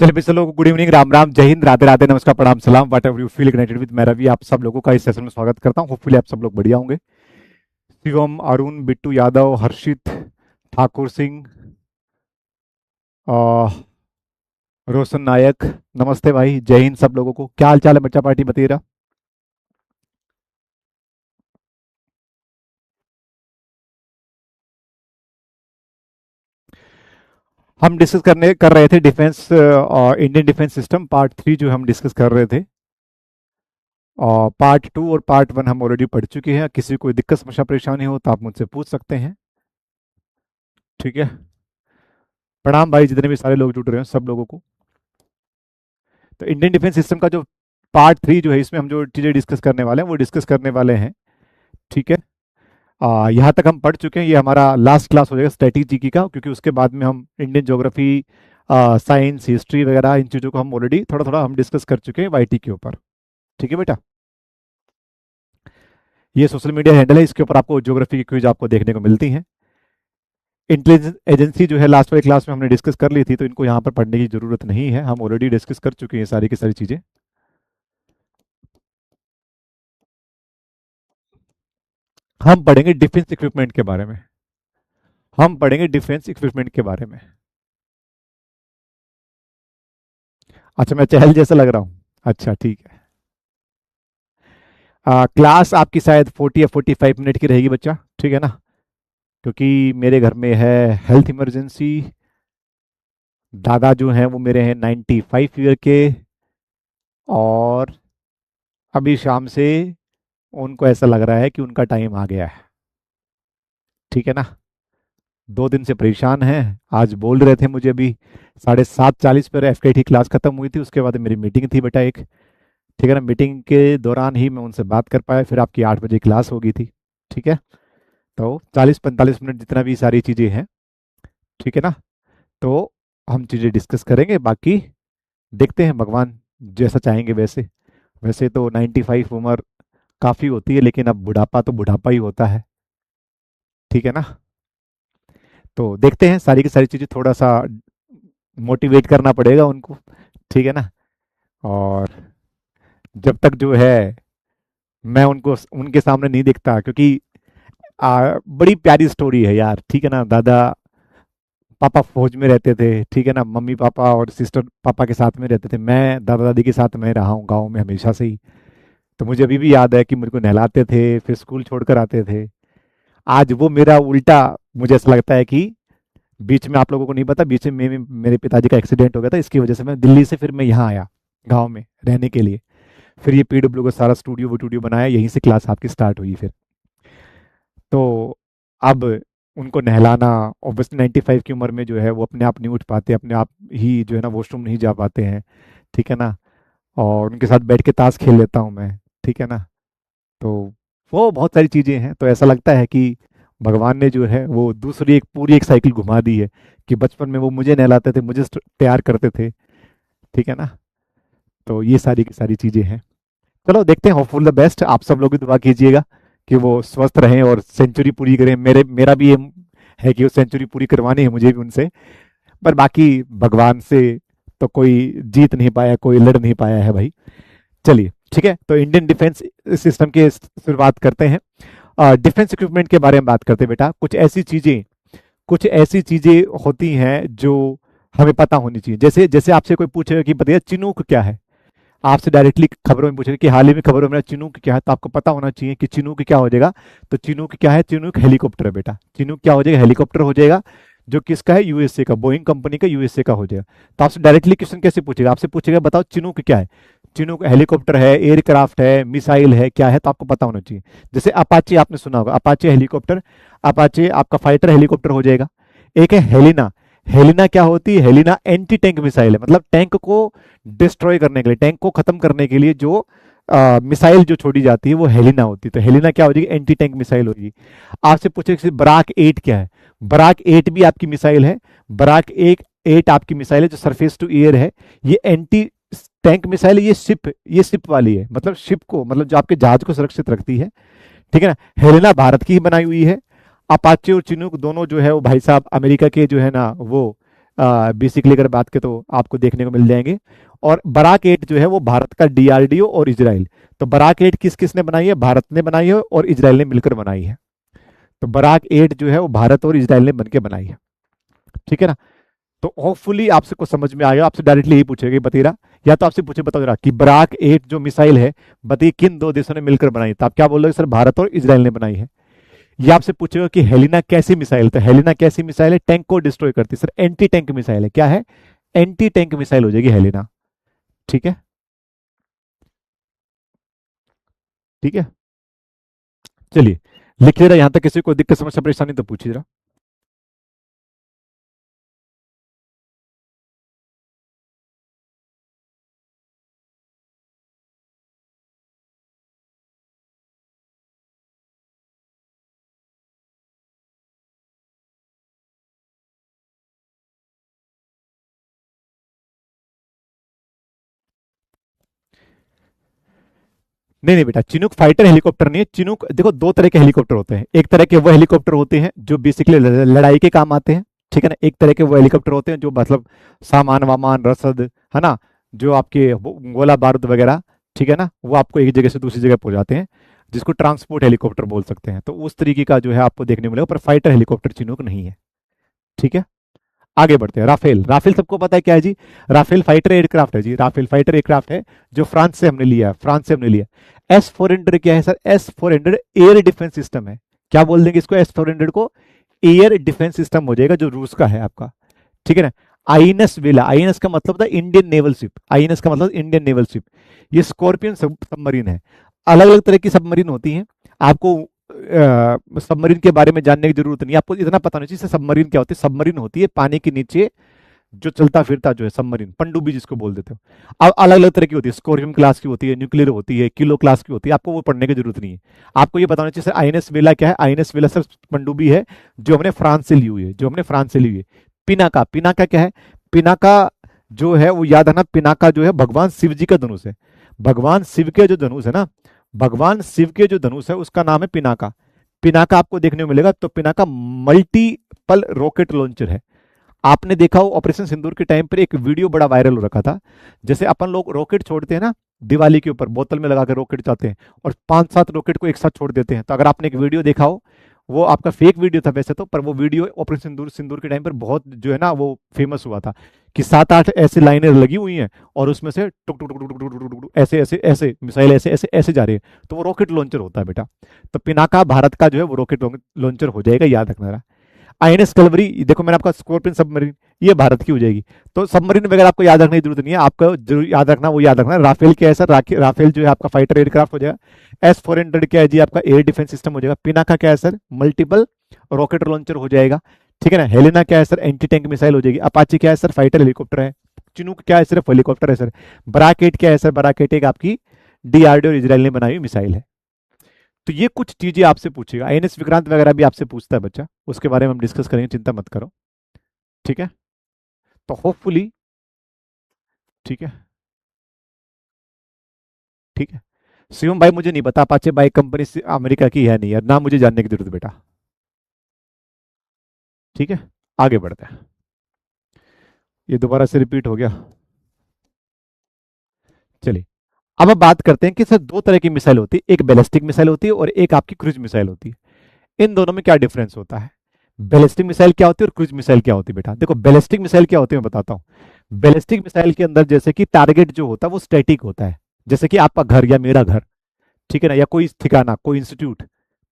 चलिए भाई, चलो गुड इवनिंग, राम राम, जय हिंद, राधे राधे, नमस्कार, प्रणाम, सलाम, what ever you feel connected with. मैं रवि आप सब लोगों का इस सेशन में स्वागत करता हूँ। होपफुली आप सब लोग बढ़िया होंगे। शिवम, अरुण, बिट्टू यादव, हर्षित, ठाकुर सिंह, अ, रोशन नायक, नमस्ते भाई, जय हिंद सब लोगों को। क्या हाल चाल है बच्चा पार्टी बतेरा? हम डिस्कस करने कर रहे थे डिफेंस और इंडियन डिफेंस सिस्टम पार्ट 3 जो हम डिस्कस कर रहे थे। और पार्ट 2 और पार्ट 1 हम ऑलरेडी पढ़ चुके हैं। किसी कोई दिक्कत समस्या परेशानी हो तो आप मुझसे पूछ सकते हैं। ठीक है। प्रणाम भाई, जितने भी सारे लोग जुड़ रहे हैं सब लोगों को। तो इंडियन डिफेंस सिस्टम का जो पार्ट 3 जो है, इसमें हम जो चीज़ें डिस्कस करने वाले हैं वो डिस्कस करने वाले हैं। ठीक है। यहाँ तक हम पढ़ चुके हैं। ये हमारा लास्ट क्लास हो जाएगा स्ट्रेटेजी का, क्योंकि उसके बाद में हम इंडियन ज्योग्राफी, साइंस, हिस्ट्री वगैरह इन चीज़ों को हम ऑलरेडी थोड़ा थोड़ा हम डिस्कस कर चुके हैं वाईटी के ऊपर। ठीक है बेटा। ये सोशल मीडिया हैंडल है, इसके ऊपर आपको ज्योग्राफी की क्विज आपको देखने को मिलती हैं। इंटेलिजेंस एजेंसी जो है लास्ट वाली क्लास में हमने डिस्कस कर ली थी, तो इनको यहाँ पर पढ़ने की जरूरत नहीं है, हम ऑलरेडी डिस्कस कर चुके हैं सारी की सारी चीज़ें। हम पढ़ेंगे डिफेंस इक्विपमेंट के बारे में। हम पढ़ेंगे डिफेंस इक्विपमेंट के बारे में। अच्छा, मैं चहल जैसा लग रहा हूँ? अच्छा ठीक है। क्लास आपकी शायद 40 या 45 मिनट की रहेगी बच्चा, ठीक है ना? क्योंकि मेरे घर में है हेल्थ इमरजेंसी। दादा जो हैं वो मेरे हैं 95 ईयर के, और अभी शाम से उनको ऐसा लग रहा है कि उनका टाइम आ गया है। ठीक है ना? 2 दिन से परेशान हैं। आज बोल रहे थे मुझे अभी 7:40 पर एफकेटी क्लास खत्म हुई थी, उसके बाद मेरी मीटिंग थी बेटा एक। ठीक है ना? मीटिंग के दौरान ही मैं उनसे बात कर पाया, फिर आपकी 8 बजे क्लास होगी थी। ठीक है। तो 40-45 मिनट जितना भी सारी चीज़ें हैं, ठीक है ना, तो हम चीज़ें डिस्कस करेंगे। बाकी देखते हैं, भगवान जैसा चाहेंगे वैसे। वैसे तो 95 उम्र काफ़ी होती है, लेकिन अब बुढ़ापा तो बुढ़ापा ही होता है। ठीक है ना? तो देखते हैं, सारी की सारी चीज़ें थोड़ा सा मोटिवेट करना पड़ेगा उनको। ठीक है ना? और जब तक जो है मैं उनको उनके सामने नहीं दिखता, क्योंकि बड़ी प्यारी स्टोरी है यार। ठीक है ना? दादा पापा फौज में रहते थे, ठीक है ना, मम्मी पापा और सिस्टर पापा के साथ में रहते थे, मैं दादा दादी के साथ में रहा हूँ गाँव में हमेशा से ही। तो मुझे अभी भी याद है कि मुझे को नहलाते थे, फिर स्कूल छोड़कर आते थे। आज वो मेरा उल्टा, मुझे ऐसा लगता है कि बीच में, आप लोगों को नहीं पता, बीच में मेरे पिताजी का एक्सीडेंट हो गया था, इसकी वजह से मैं दिल्ली से फिर मैं यहाँ आया गाँव में रहने के लिए। फिर ये पीडब्ल्यू का सारा स्टूडियो वूडियो बनाया, यहीं से क्लास आपकी स्टार्ट हुई फिर। तो अब उनको नहलाना, ऑब्वियसली 95 की उम्र में जो है वो अपने आप नहीं उठ पाते, अपने आप ही जो है ना वॉशरूम नहीं जा पाते हैं। ठीक है ना? और उनके साथ बैठ के ताश खेल लेता हूँ मैं। ठीक है ना? तो वो बहुत सारी चीज़ें हैं, तो ऐसा लगता है कि भगवान ने जो है वो दूसरी एक पूरी एक साइकिल घुमा दी है, कि बचपन में वो मुझे नहलाते थे, मुझे तैयार करते थे। ठीक है ना? तो ये सारी की सारी चीज़ें हैं। चलो देखते हैं, होपफुल द बेस्ट। आप सब लोग भी दुआ कीजिएगा कि वो स्वस्थ रहें और सेंचुरी पूरी करें। मेरा भी ये है कि वो सेंचुरी पूरी करवानी है मुझे भी उनसे। पर बाकी भगवान से तो कोई जीत नहीं पाया, कोई लड़ नहीं पाया है भाई। चलिए ठीक है, तो इंडियन डिफेंस सिस्टम की शुरुआत करते हैं। डिफेंस इक्विपमेंट के बारे में बात करते हैं बेटा। कुछ ऐसी चीजें होती हैं जो हमें पता होनी चाहिए। जैसे जैसे आपसे कोई पूछेगा कि बताइए चिनूक क्या है, आपसे डायरेक्टली खबरों में पूछेगा कि हाल ही में खबरों में चिनूक क्या है, तो आपको पता होना चाहिए कि चिनूक क्या हो जाएगा। तो चिनूक क्या है? चिनूक हेलीकॉप्टर है बेटा। चिनूक क्या हो जाएगा? हेलीकॉप्टर हो जाएगा, जो किसका है? यूएसए का, बोइंग कंपनी का, यूएसए का हो जाएगा। तो आपसे डायरेक्टली क्वेश्चन कैसे पूछेगा? आपसे पूछेगा बताओ चिनूक क्या है। चिनूक हेलीकॉप्टर है, एयरक्राफ्ट है, मिसाइल है, क्या है? तो आपको पता होना चाहिए। जैसे अपाचे आपने सुना होगा, अपाचे हेलीकॉप्टर, अपाचे आपका फाइटर हेलीकॉप्टर हो जाएगा। एक है हेलिना। हेलिना क्या होती है? हेलिना एंटी टैंक मिसाइल है, मतलब टैंक को डिस्ट्रॉय करने के लिए, टैंक को खत्म करने के लिए जो मिसाइल जो छोड़ी जाती है वो हेलिना होती है। तो हेलिना क्या हो जाएगी? एंटी टैंक मिसाइल होगी। आपसे पूछे कि बराक 8 क्या है? बराक 8 भी आपकी मिसाइल है। बराक एक 8 आपकी मिसाइल है जो सरफेस टू एयर है। ये एंटी टैंक मिसाइल है। ये शिप वाली है, मतलब शिप को, मतलब जो आपके जहाज को सुरक्षित रखती है। ठीक है ना? हेलेना भारत की ही बनाई हुई है। अपाचे और चिनूक दोनों जो है वो भाई साहब अमेरिका के जो है ना वो बेसिकली अगर बात करें तो आपको देखने को मिल जाएंगे। और बराक 8 जो है वो भारत का डीआरडीओ और इजराइल। तो बराक 8 किस किसने बनाई है? भारत ने बनाई है और इजराइल ने मिलकर बनाई है। तो बराक 8 जो है वो भारत और इजराइल ने बनकर बनाई है, ठीक है ना। तो होपफुली आपसे कुछ समझ में आएगा। आपसे डायरेक्टली यही पूछेगा बतेरा, या तो आपसे पूछे बताओ जरा कि बराक 8 जो मिसाइल है बताइए किन दो देशों ने मिलकर बनाई, तो आप क्या बोलोगे? सर भारत और इजराइल ने बनाई है। ये आपसे पूछेगा कि हेलिना कैसी मिसाइल, तो हेलिना कैसी मिसाइल है? टैंक को डिस्ट्रॉय करती है। सर एंटी टैंक मिसाइल है। क्या है? एंटी टैंक मिसाइल हो जाएगी हेलिना, ठीक है। ठीक है, चलिए लिखिए जरा, यहां तक किसी को दिक्कत समस्या परेशानी तो पूछिए जरा। नहीं नहीं बेटा, चिनूक फाइटर हेलीकॉप्टर नहीं है। चिनूक देखो दो तरह के हेलीकॉप्टर होते हैं। एक तरह के वो हेलीकॉप्टर होते हैं जो बेसिकली लड़ाई के काम आते हैं, ठीक है ना। एक तरह के वो हेलीकॉप्टर होते हैं जो मतलब सामान वामान रसद, है ना, जो आपके गोला बारूद वगैरह, ठीक है ना, वो आपको एक जगह से दूसरी जगह पहुंचाते हैं, जिसको ट्रांसपोर्ट हेलीकॉप्टर बोल सकते हैं। तो उस तरीके का जो है आपको देखने को मिलेगा, पर फाइटर हेलीकॉप्टर चिनूक नहीं है, ठीक है। आगे बढ़ते हैं। राफेल, राफेल सबको पता है क्या है जी? राफेल फाइटर एयरक्राफ्ट है जी। राफेल फाइटर एयरक्राफ्ट है जो फ्रांस से हमने लिया है, फ्रांस से हमने लिया। S-400 क्या है sir? S-400 air defence system है। क्या बोल देंगे इसको? S-400 को एयर डिफेंस सिस्टम हो जाएगा, जो रूस का है आपका, ठीक है ना। आईएनएस वेला, आईएनएस का मतलब था इंडियन नेवल शिप, आईएनएस का मतलब इंडियन नेवल शिप। ये स्कॉर्पियन सबमरीन है। अलग अलग तरह की सबमरीन होती हैं। आपको सबमरीन के बारे में जानने की जरूरत नहीं है, आपको इतना पता नहीं चाहिए सबमरीन क्या होती है। सबमरीन होती है पानी के नीचे जो चलता फिरता जो है सबमरीन, पनडुब्बी जिसको बोल देते हो। अब अलग अलग तरह की होती है, स्कॉर्पियन क्लास की होती है, न्यूक्लियर होती है, किलो क्लास की होती है। आपको वो पढ़ने की जरूरत नहीं है। आपको ये बताना चाहिए सर आईएनएस वेला क्या है? आईएनएस वेला सर पनडुब्बी है जो हमने फ्रांस से ली हुई है, जो हमने फ्रांस से ली हुई है। पिनाका, पिनाका क्या है? पिनाका जो है वो याद है ना, पिनाका जो है भगवान शिव जी का धनुष है। भगवान शिव के जो धनुष है ना, भगवान शिव के जो धनुष है उसका नाम है पिनाका। पिनाका आपको देखने को मिलेगा। तो पिनाका मल्टीपल रॉकेट लॉन्चर है। आपने देखा हो ऑपरेशन सिंदूर के टाइम पर एक वीडियो बड़ा वायरल हो रखा था। जैसे अपन लोग रॉकेट छोड़ते हैं ना, दिवाली के ऊपर बोतल में लगा कर रॉकेट जाते हैं और 5-7 रॉकेट को एक साथ छोड़ देते हैं। तो अगर आपने एक वीडियो देखा हो, वो आपका फेक वीडियो था वैसे तो, पर वो वीडियो ऑपरेशन सिंदूर सिंदूर के टाइम पर बहुत जो है ना वो फेमस हुआ था कि 7-8 ऐसे लाइनें लगी हुई हैं और उसमें से टुक टुक टुक टुक टुक टुक टुक ऐसे ऐसे ऐसे मिसाइल ऐसे ऐसे ऐसे जा रही है। तो वो रॉकेट लॉन्चर होता है बेटा। तो पिनाका भारत का जो है वो रॉकेट लॉन्चर हो जाएगा, याद रखना। आईएनएस कलवरी, देखो मैंने आपका स्कॉर्पियन सबमरीन, ये भारत की हो जाएगी। तो सबमरीन वगैरह आपको याद रखने की जरूरत नहीं है। आपको जरूर याद रखना, वो याद रखना राफेल क्या है सर? राफेल जो है आपका फाइटर एयरक्राफ्ट हो जाएगा। S-400 क्या है जी? आपका एयर डिफेंस सिस्टम हो जाएगा। पिनाका क्या है सर? मल्टीपल रॉकेट लॉन्चर हो जाएगा, ठीक है ना। हेलेना क्या है सर? एंटी टैंक मिसाइल हो जाएगी। अपाची क्या है सर? फाइटर हेलीकॉप्टर है। चिनूक क्या है? सिर्फ हेलीकॉप्टर है सर। बराकेट क्या है सर? बराकेट एक आपकी डीआरडीओ और इजराइल ने बनाई हुई मिसाइल है। तो ये कुछ चीजें आपसे पूछेगा। आईएनएस विक्रांत वगैरह भी आपसे पूछता है बच्चा, उसके बारे में हम डिस्कस करेंगे, चिंता मत करो, ठीक है। तो होपफुली, ठीक है, ठीक है। शिवम भाई मुझे नहीं पता अपाचे बाइक कंपनी से अमेरिका की है नहीं यार, ना मुझे जानने की जरूरत बेटा, ठीक है। आगे बढ़ते हैं। ये दोबारा से रिपीट हो गया। चलिए अब बात करते हैं कि सर दो तरह की मिसाइल होती है, एक बैलिस्टिक मिसाइल होती है और एक आपकी क्रूज मिसाइल होती है। इन दोनों में क्या डिफरेंस होता है? बैलिस्टिक मिसाइल क्या होती है और क्रूज मिसाइल क्या होती है बेटा? देखो बैलिस्टिक मिसाइल क्या होती है मैं बताता हूँ। बैलिस्टिक मिसाइल के अंदर जैसे कि टारगेट जो होता है वो स्टैटिक होता है, जैसे कि आपका घर या मेरा घर, ठीक है ना, या कोई ठिकाना, कोई इंस्टीट्यूट,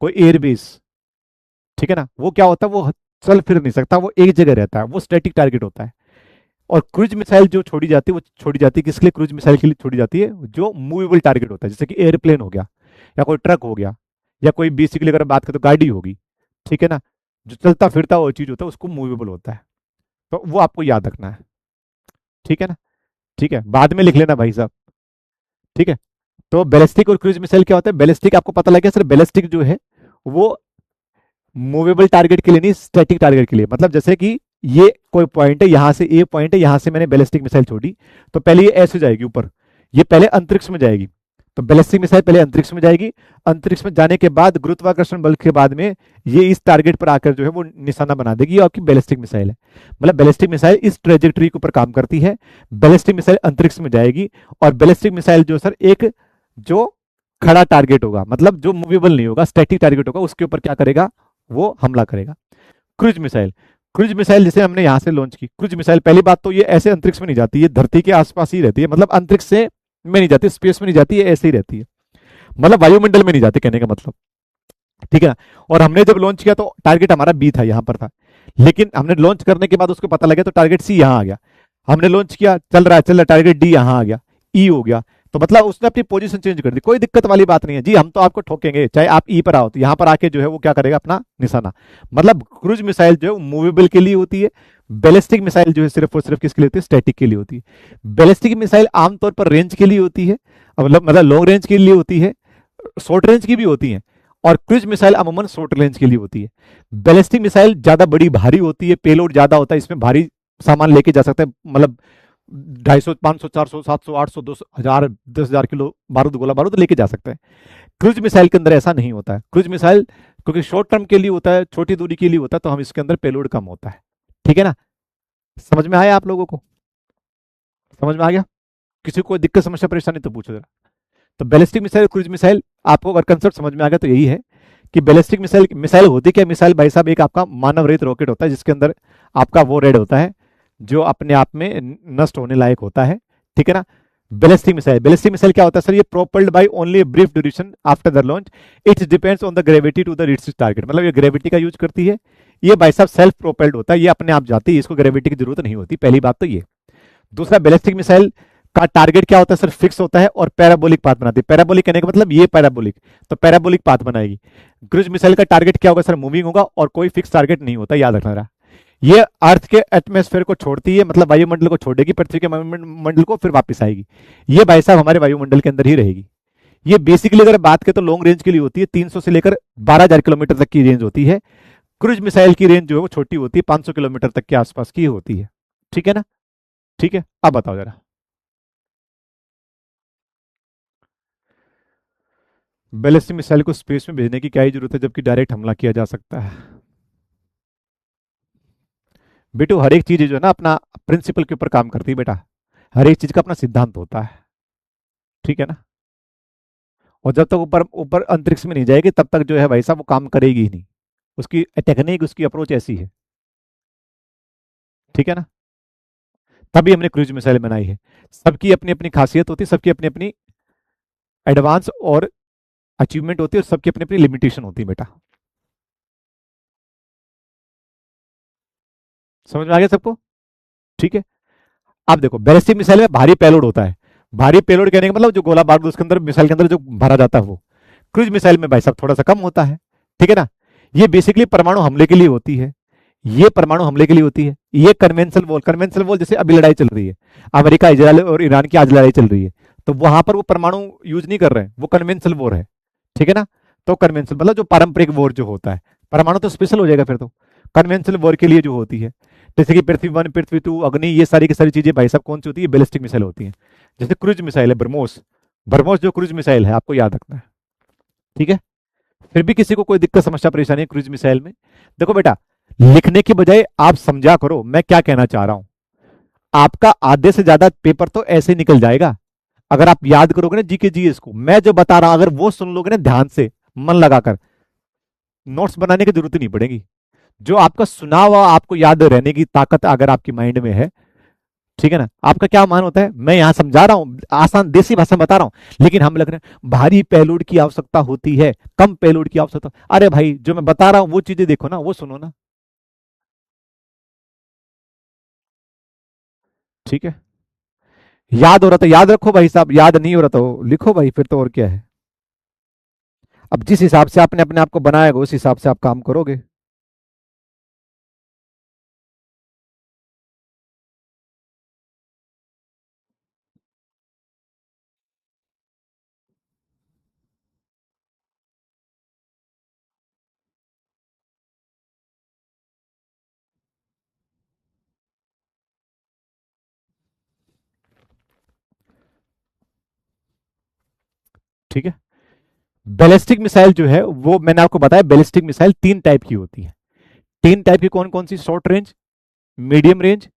कोई एयरबेस, ठीक है ना। वो क्या होता है? वो चल फिर नहीं सकता, वो एक जगह रहता है, वो स्टैटिक टारगेट होता है। और क्रूज मिसाइल जो छोड़ी जाती है वो छोड़ी जाती है किसके लिए? क्रूज मिसाइल के लिए छोड़ी जाती है जो मूवेबल टारगेट होता है, जैसे कि एयरप्लेन हो गया या कोई ट्रक हो गया या कोई बेसिकली अगर बात करें तो गाड़ी होगी, ठीक है ना। जो चलता फिरता वो चीज होता है उसको मूवेबल होता है। तो वो आपको याद रखना है, ठीक है ना। ठीक है, बाद में लिख लेना भाई साहब, ठीक है। तो बैलिस्टिक और क्रूज मिसाइल क्या होता है? बैलिस्टिक आपको पता लग गया सर, बैलिस्टिक जो है वो मूवेबल टारगेट के लिए नहीं, स्टैटिक टारगेट के लिए। मतलब जैसे कि ये कोई पॉइंट है, यहां से ए पॉइंट है, यहां से मैंने बैलिस्टिक मिसाइल छोड़ी, तो पहले ये ऐसे जाएगी ऊपर, ये पहले अंतरिक्ष में जाएगी, तो बैलिस्टिक मिसाइल पहले अंतरिक्ष में जाएगी, अंतरिक्ष में जाने के बाद गुरुत्वाकर्षण बल के बाद में ये इस टारगेट पर आकर जो है वो निशाना बना देगी। ये आपकी बैलिस्टिक मिसाइल है। मतलब बैलिस्टिक मिसाइल इस ट्रेजेक्टरी के ऊपर काम करती है। बैलिस्टिक मिसाइल अंतरिक्ष में जाएगी, और बैलिस्टिक मिसाइल जो सर एक जो खड़ा टारगेट होगा, मतलब जो मूवेबल नहीं होगा, स्टैटिक टारगेट होगा, उसके ऊपर क्या करेगा, वो हमला करेगा। क्रूज मिसाइल, क्रूज मिसाइल जैसे हमने यहां से लॉन्च की, क्रूज मिसाइल पहली बात तो ये ऐसे अंतरिक्ष में नहीं जाती, ये धरती के आसपास ही रहती है, मतलब अंतरिक्ष से में नहीं जाती, स्पेस में नहीं जाती, ये ऐसे ही रहती है, मतलब वायुमंडल में नहीं जाती, कहने का मतलब, ठीक है ना। और हमने जब लॉन्च किया तो टारगेट हमारा बी था, यहां पर था, लेकिन हमने लॉन्च करने के बाद उसको पता लगा तो टारगेट सी यहां आ गया। हमने लॉन्च किया, चल रहा है, टारगेट डी यहां आ गया, ई हो गया, तो मतलब उसने अपनी पोजीशन चेंज कर दी। कोई दिक्कत वाली बात नहीं है जी, हम तो आपको ठोकेंगे, चाहे आप ई पर आओ, तो यहां पर आके जो है वो क्या करेगा, अपना निशाना। मतलब क्रूज मिसाइल जो है मूवेबल के लिए होती है, बैलिस्टिक मिसाइल जो है सिर्फ और सिर्फ किसके लिए होती है, स्टैटिक के लिए होती है। बैलिस्टिक मिसाइल आमतौर पर रेंज के लिए होती है, मतलब लॉन्ग रेंज के लिए होती है, शॉर्ट रेंज की भी होती है, और क्रूज मिसाइल अमूमन शॉर्ट रेंज के लिए होती है। बैलिस्टिक मिसाइल ज्यादा बड़ी भारी होती है, पेलोड ज्यादा होता है, इसमें भारी सामान लेके जा सकते हैं, मतलब 250, 500, 400, 700, 800, 200, 1000, 10,000 किलो बारूद, गोला बारूद लेके जा सकते हैं। क्रूज मिसाइल के अंदर ऐसा नहीं होता है। क्रूज मिसाइल क्योंकि शॉर्ट टर्म के लिए होता है, छोटी दूरी के लिए होता है, तो हम इसके अंदर पेलोड कम होता है। ठीक है ना, समझ में आया आप लोगों को, समझ में आ गया? किसी को दिक्कत समस्या परेशानी तो पूछो जरा। तो बैलिस्टिक मिसाइल, क्रूज मिसाइल, आपको अगर कंसेप्ट समझ में आ गया तो यही है कि बैलिस्टिक मिसाइल, मिसाइल होती क्या, मिसाइल भाई साहब एक आपका मानव रहित रॉकेट होता है, जिसके अंदर आपका वो रेड होता है जो अपने आप में नष्ट होने लायक होता है। ठीक है ना। बैलिस्टिक मिसाइल, बैलिस्टिक मिसाइल क्या होता है सर, ये propelled by only brief duration after the launch, it depends on the gravity to the reach target, मतलब ये ग्रेविटी का यूज करती है। ये भाई साहब सेल्फ प्रोपेल्ड होता है, ये अपने आप जाती है, इसको ग्रेविटी की जरूरत नहीं होती, पहली बात तो ये। दूसरा, बैलिस्टिक मिसाइल का टारगेट क्या होता है सर, फिक्स होता है और पैराबोलिक पाथ बनाती है। पैराबोलिक कहने का मतलब ये पैराबोलिक, तो पैराबोलिक पाथ बनाएगी। क्रूज मिसाइल का टारगेट क्या होगा सर, मूविंग होगा, और कोई फिक्स टारगेट नहीं होता, याद रखना रहा। ये अर्थ के एटमॉस्फेयर को छोड़ती है, मतलब वायुमंडल को छोड़ेगी, पृथ्वी के वायुमंडल को, फिर वापस आएगी। ये भाई साहब हमारे वायुमंडल के अंदर ही रहेगी। ये बेसिकली अगर बात करें तो लॉन्ग रेंज के लिए होती है, 300 से लेकर 12,000 किलोमीटर तक की रेंज होती है। क्रूज मिसाइल की रेंज जो है वो छोटी होती है, 500 किलोमीटर तक के आसपास की होती है। ठीक है ना। ठीक है, अब बताओ जरा। बैलिस्टिक मिसाइल को स्पेस में भेजने की क्या ही जरूरत है, जबकि डायरेक्ट हमला किया जा सकता है। बेटो हर एक चीज जो है ना अपना प्रिंसिपल के ऊपर काम करती है बेटा, हर एक चीज का अपना सिद्धांत होता है। ठीक है ना। और जब तक ऊपर ऊपर अंतरिक्ष में नहीं जाएगी तब तक जो है भाई साहब वो काम करेगी ही नहीं, उसकी टेक्निक, उसकी अप्रोच ऐसी है। ठीक है ना। तभी हमने क्रूज मिसाइल बनाई है। सबकी अपनी अपनी खासियत होती है, सबकी अपनी अपनी एडवांस और अचीवमेंट होती है, और सबकी अपनी अपनी लिमिटेशन होती है बेटा। समझ में आ गया सबको? ठीक है। अब देखो बैलिस्टिक मिसाइल में भारी पेलोड होता है। भारी पेलोड कहने का मतलब जो गोला बारूद उसके अंदर, मिसाइल के अंदर जो भरा जाता है वो। क्रूज मिसाइल में भाई साहब थोड़ा सा कम होता है। ठीक है ना। ये बेसिकली परमाणु हमले के लिए होती है, ये परमाणु हमले के लिए होती है। ये कन्वेंशनल वॉर, कन्वेंशनल वॉर जैसे अभी लड़ाई चल रही है, अमेरिका इजराइल और ईरान की आज लड़ाई चल रही है, तो वहां पर वो परमाणु यूज नहीं कर रहे हैं, वो कन्वेंशनल वॉर है। ठीक है ना। तो कन्वेंशनल मतलब जो पारंपरिक वॉर जो होता है, परमाणु तो स्पेशल हो जाएगा फिर तो। कन्वेंशनल वॉर के लिए जो होती है, जैसे कि पृथ्वी वन, पृथ्वी टू, अग्नि, ये सारी की सारी चीजें भाई साहब कौन सी होती है, बैलिस्टिक मिसाइल होती है। जैसे क्रूज मिसाइल है ब्रह्मोस, ब्रह्मोस जो क्रूज मिसाइल है आपको याद रखना है। ठीक है। फिर भी किसी को कोई दिक्कत समस्या परेशानी है क्रूज मिसाइल में, देखो बेटा, लिखने की बजाय आप समझा करो मैं क्या कहना चाह रहा हूं। आपका आधे से ज्यादा पेपर तो ऐसे ही निकल जाएगा अगर आप याद करोगे ना जीके जीएस को, मैं जो बता रहा हूं अगर वो सुन लोगे ना ध्यान से, मन लगाकर, नोट्स बनाने की जरूरत ही नहीं पड़ेगी। जो आपका सुना हुआ आपको याद रहने की ताकत अगर आपकी माइंड में है, ठीक है ना। आपका क्या मान होता है, मैं यहां समझा रहा हूं, आसान देसी भाषा में बता रहा हूं, लेकिन हम लग रहे हैं भारी पेलोड की आवश्यकता होती है, कम पेलोड की आवश्यकता। अरे भाई जो मैं बता रहा हूं वो चीजें देखो ना, वो सुनो ना। ठीक है। याद हो रहा था याद रखो भाई साहब, याद नहीं हो रहा तो लिखो भाई, फिर तो और क्या है। अब जिस हिसाब से आपने अपने आप को बनाएगा उस हिसाब से आप काम करोगे। ठीक है। बैलिस्टिक मिसाइल जो है वो मैंने आपको बताया, बैलिस्टिक मिसाइल तीन टाइप की होती है। तीन टाइप की कौन कौन सी? शॉर्ट रेंज, मीडियम रेंज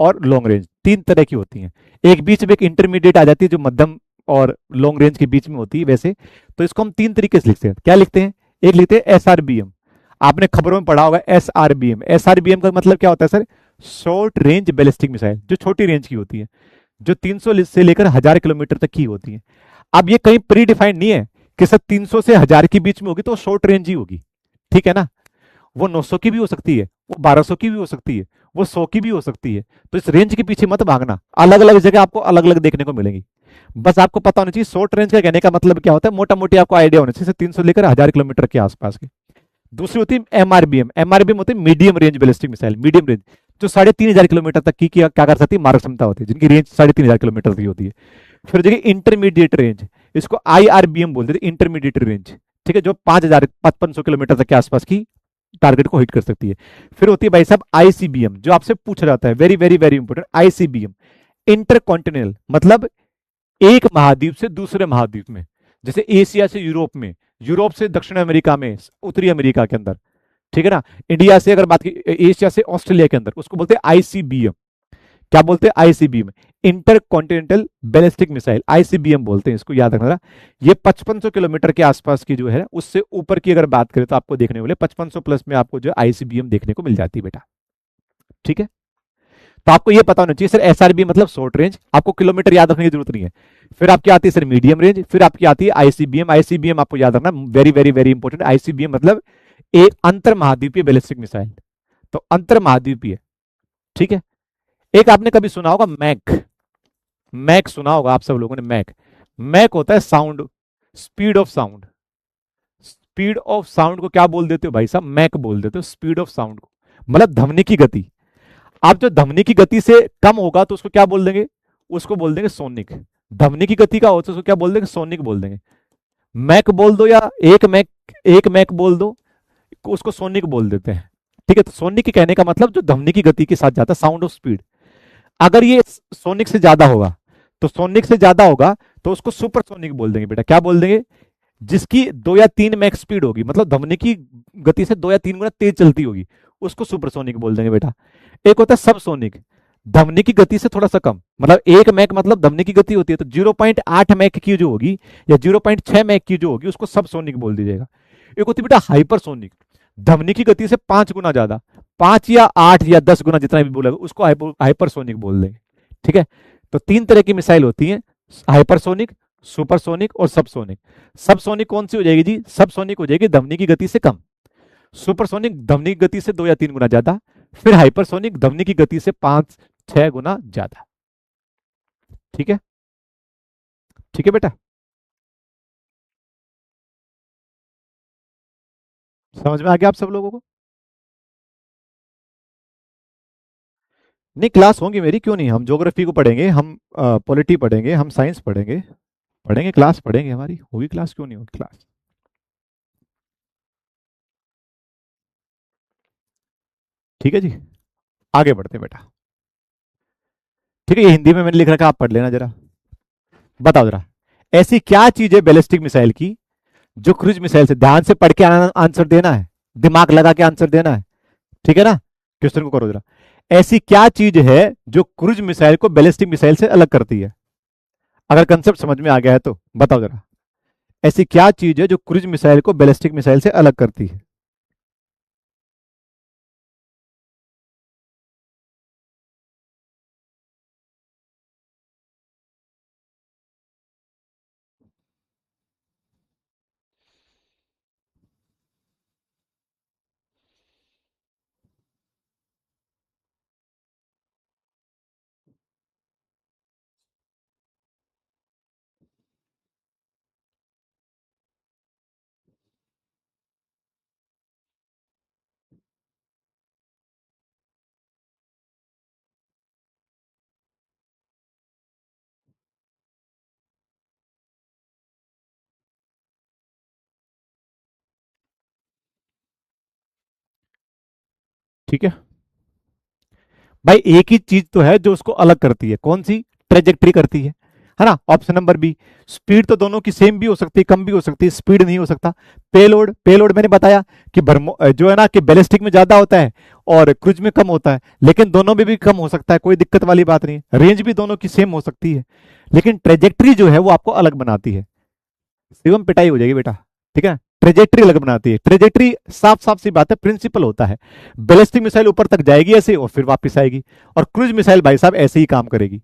और लॉन्ग रेंज, तीन तरह की होती हैं। एक बीच में एक इंटरमीडिएट आ जाती है जो मध्यम और लॉन्ग रेंज के बीच में होती है वैसे। तो इसको हम तीन तरीके से लिखते हैं। क्या लिखते हैं? एक लिखते हैं SRBM। आपने खबरों में पढ़ा होगा SRBM। SRBM का मतलब क्या होता है sir? Short range ballistic missile, जो छोटी रेंज की होती है, जो 300 से लेकर 1000 किलोमीटर तक की होती है। अब ये कहीं प्री डिफाइंड नहीं है कि सर 300 से 1000 के बीच में होगी तो शॉर्ट रेंज ही होगी, ठीक है ना? वो 900 की भी हो सकती है, वो 1200 की भी हो सकती है, वो 100 की भी हो सकती है। तो इस रेंज के पीछे मत भागना, अलग अलग जगह आपको अलग अलग देखने को मिलेंगी। बस आपको पता होना चाहिए शॉर्ट रेंज का कहने का मतलब क्या होता है, मोटा मोटी आपको आइडिया होना चाहिए 300 लेकर 1000 किलोमीटर के आसपास की। दूसरी होती है एमआरबीएम। एमआरबीएम होती है medium range ballistic missile, medium range, जो 3500 किलोमीटर तक की क्या कर सकती है, मारक क्षमता होती है, जिनकी रेंज 3500 किलोमीटर की होती है। फिर देखिए इंटरमीडिएट रेंज, इसको आईआरबीएम बोलते थे, इंटरमीडिएट रेंज, ठीक है, जो 5500 किलोमीटर तक के आसपास की टारगेट को हिट कर सकती है। फिर होती है भाई साहब आईसीबीएम, जो आपसे पूछा जाता है, very very very important, ICBM, intercontinental, मतलब एक महाद्वीप से दूसरे महाद्वीप में, जैसे एशिया से यूरोप में, यूरोप से दक्षिण अमेरिका में, उत्तरी अमेरिका के अंदर, ठीक है ना? इंडिया से अगर बात की, एशिया से ऑस्ट्रेलिया के अंदर, उसको बोलते हैं आईसीबीएम। क्या बोलते हैं? ICBM, inter continental ballistic missile, ICBM बोलते हैं इसको, याद रखना। ये 5500 किलोमीटर के आसपास की जो है, उससे ऊपर की अगर बात करें तो आपको देखने को मिले 5500 प्लस में आपको जो आईसीबीएम देखने को मिल जाती है बेटा, ठीक है। तो आपको ये पता होना चाहिए सर एसआरबी मतलब शॉर्ट रेंज, आपको किलोमीटर याद रखने की जरूरत नहीं है। फिर आपकी आती है सर मीडियम रेंज, फिर आपकी आती है आईसीबीएम। आईसीबीएम आपको याद रखना, very very very important, ICBM मतलब एक अंतर महाद्वीपीय बैलिस्टिक मिसाइल, तो अंतर महाद्वीपीय, ठीक है। एक आपने कभी सुना होगा मैक, मैक सुना होगा आप सब लोगों ने, मैक। मैक होता है sound, speed of sound. Speed of sound को क्या बोल देते हो भाई साहब? मैक बोल देते हो स्पीड ऑफ साउंड को, मतलब ध्वनि की गति। आप जो ध्वनि की गति से कम होगा तो उसको क्या बोल देंगे? उसको बोल देंगे सोनिक। ध्वनि की गति का होता है उसको क्या बोल देंगे? सोनिक बोल देंगे। मैक बोल दो या एक मैक, एक मैक बोल दो, उसको सोनिक बोल देते हैं, ठीक है। तो सोनिक के कहने का मतलब जो ध्वनि की गति के साथ जाता है, साउंड ऑफ स्पीड। अगर ये सोनिक से ज्यादा होगा, तो सोनिक से ज्यादा होगा तो उसको सुपरसोनिक बोल देंगे बेटा। क्या बोल देंगे? जिसकी 2 या 3 मैक स्पीड होगी, मतलब ध्वनि की गति से 2 या 3 गुना तेज चलती होगी, उसको सुपरसोनिक बोल देंगे बेटा। एक होता है सबसोनिक, ध्वनि की गति से थोड़ा सा कम, मतलब 1 मैक मतलब ध्वनि की गति होती है तो 0.8 मैक की जो होगी या 0.6 मैक की जो होगी उसको सबसोनिक बोल दीजिएगा। एक होती है बेटा हाइपरसोनिक, ध्वनि की गति से 5 गुना ज्यादा, 5 या 8 या 10 गुना जितना भी बोलेगा उसको हाइपरसोनिक बोल देंगे, ठीक है। तो तीन तरह की मिसाइल होती है, हाइपरसोनिक, सुपरसोनिक और सबसोनिक। सबसोनिक कौन सी हो जाएगी जी? सबसोनिक हो जाएगी ध्वनि की गति से कम, सुपरसोनिक ध्वनि की गति से 2 या 3 गुना ज्यादा, फिर हाइपरसोनिक ध्वनि की गति से 5-6 गुना ज्यादा, ठीक है। ठीक है बेटा, समझ में आ गया आप सब लोगों को? नहीं, क्लास होंगी मेरी, क्यों नहीं, हम ज्योग्राफी को पढ़ेंगे, हम पॉलिटी पढ़ेंगे, हम साइंस पढ़ेंगे, पढ़ेंगे, क्लास पढ़ेंगे, हमारी होगी क्लास, क्यों नहीं होगी क्लास। ठीक है जी, आगे बढ़ते हैं बेटा। ठीक है, ये हिंदी में मैंने लिख रखा, आप पढ़ लेना जरा। बताओ जरा, ऐसी क्या चीज है बैलिस्टिक मिसाइल की जो क्रूज मिसाइल से, ध्यान से पढ़ के आंसर देना है, दिमाग लगा के आंसर देना है, ठीक है ना? क्वेश्चन को करो जरा। ऐसी क्या चीज है जो क्रूज मिसाइल को बैलिस्टिक मिसाइल से अलग करती है? अगर कंसेप्ट समझ में आ गया है तो बताओ जरा, ऐसी क्या चीज है जो क्रूज मिसाइल को बैलिस्टिक मिसाइल से अलग करती है? ठीक है भाई, एक ही चीज तो है जो उसको अलग करती है, कौन सी? ट्रेजेक्ट्री करती है। है ना। ऑप्शन नंबर बी, स्पीड तो दोनों की सेम भी हो सकती है, कम भी हो सकती है, स्पीड नहीं हो सकता। पेलोड, पेलोड मैंने बताया कि जो है ना कि बैलिस्टिक में ज्यादा होता है और क्रूज में कम होता है, लेकिन दोनों में भी कम हो सकता है, कोई दिक्कत वाली बात नहीं है। रेंज भी दोनों की सेम हो सकती है, लेकिन ट्रेजेक्ट्री जो है वो आपको अलग बनाती है। शिवम पिटाई हो जाएगी बेटा, ठीक है। ट्रेजेक्ट्री अलग बनाती है। ट्रेजेक्ट्री साफ साफ सी बात है, प्रिंसिपल होता है। बैलिस्टिक मिसाइल ऊपर तक जाएगी ऐसे और फिर वापस आएगी, और क्रूज मिसाइल भाई साहब ऐसे ही काम करेगी।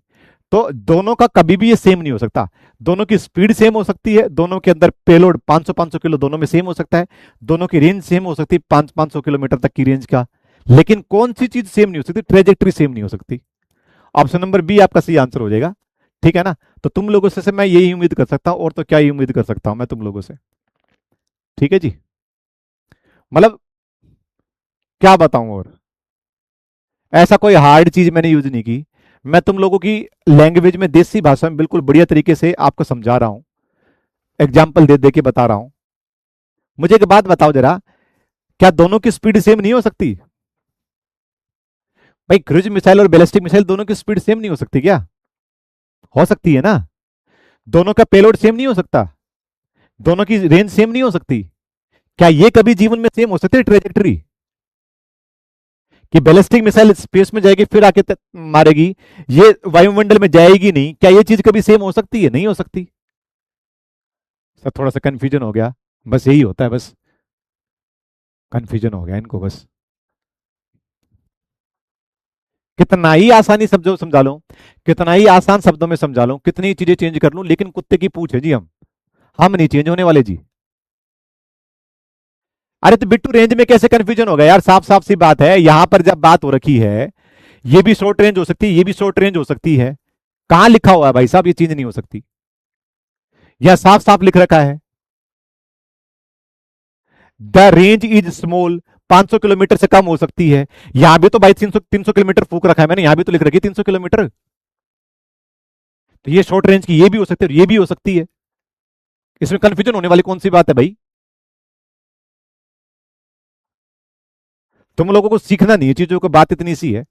तो दोनों का कभी भी ये सेम नहीं हो सकता। दोनों की स्पीड सेम हो सकती है, दोनों के अंदर पेलोड 500-500 किलो दोनों में सेम हो सकता है, दोनों की रेंज सेम हो सकती है 500 किलोमीटर तक की रेंज का, लेकिन कौन सी चीज सेम नहीं हो सकती? ट्रेजेक्ट्री सेम नहीं हो सकती। ऑप्शन नंबर बी आपका सही आंसर हो जाएगा, ठीक है ना। तो तुम लोगों से मैं यही उम्मीद कर सकता हूं, और तो क्या ही उम्मीद कर सकता हूं मैं तुम लोगों से, ठीक है जी। मतलब क्या बताऊं, और ऐसा कोई हार्ड चीज मैंने यूज नहीं की। मैं तुम लोगों की लैंग्वेज में, देसी भाषा में बिल्कुल बढ़िया तरीके से आपको समझा रहा हूं, एग्जाम्पल दे दे के बता रहा हूं। मुझे एक बात बताओ जरा, क्या दोनों की स्पीड सेम नहीं हो सकती? भाई क्रूज मिसाइल और बैलिस्टिक मिसाइल दोनों की स्पीड सेम नहीं हो सकती क्या? हो सकती है ना। दोनों का पेलोड सेम नहीं हो सकता, दोनों की रेंज सेम नहीं हो सकती। क्या ये कभी जीवन में सेम हो सकती है ट्रेजेक्टरी? कि बैलिस्टिक मिसाइल स्पेस में जाएगी फिर आके मारेगी, ये वायुमंडल में जाएगी नहीं, क्या ये चीज कभी सेम हो सकती है? नहीं हो सकती। सर थोड़ा सा कंफ्यूजन हो गया, बस यही होता है, बस कंफ्यूजन हो गया इनको बस। कितना ही आसानी शब्दों समझा लो, कितना ही आसान शब्दों में समझा लो, कितनी चीजें चेंज कर लूं, लेकिन कुत्ते की पूछ है जी, हम नहीं चेंज होने वाले जी। अरे तो बिट्टू रेंज में कैसे कंफ्यूजन होगा यार, साफ साफ सी बात है, यहां पर जब बात हो रखी है, ये भी शॉर्ट रेंज हो सकती है, ये भी शॉर्ट रेंज हो सकती है। कहां लिखा हुआ है भाई साहब ये चीज नहीं हो सकती? यह साफ साफ लिख रखा है, the range is small, 500 kilometre से कम हो सकती है। यहां भी तो भाई 300 किलोमीटर फूक रखा है मैंने, यहां भी तो लिख रखी है 300 किलोमीटर। तो ये शॉर्ट रेंज की ये भी हो सकती है और ये भी हो सकती है, इसमें कंफ्यूजन होने वाली कौन सी बात है भाई? तुम लोगों को सीखना नहीं है चीजों को, बात इतनी सी है।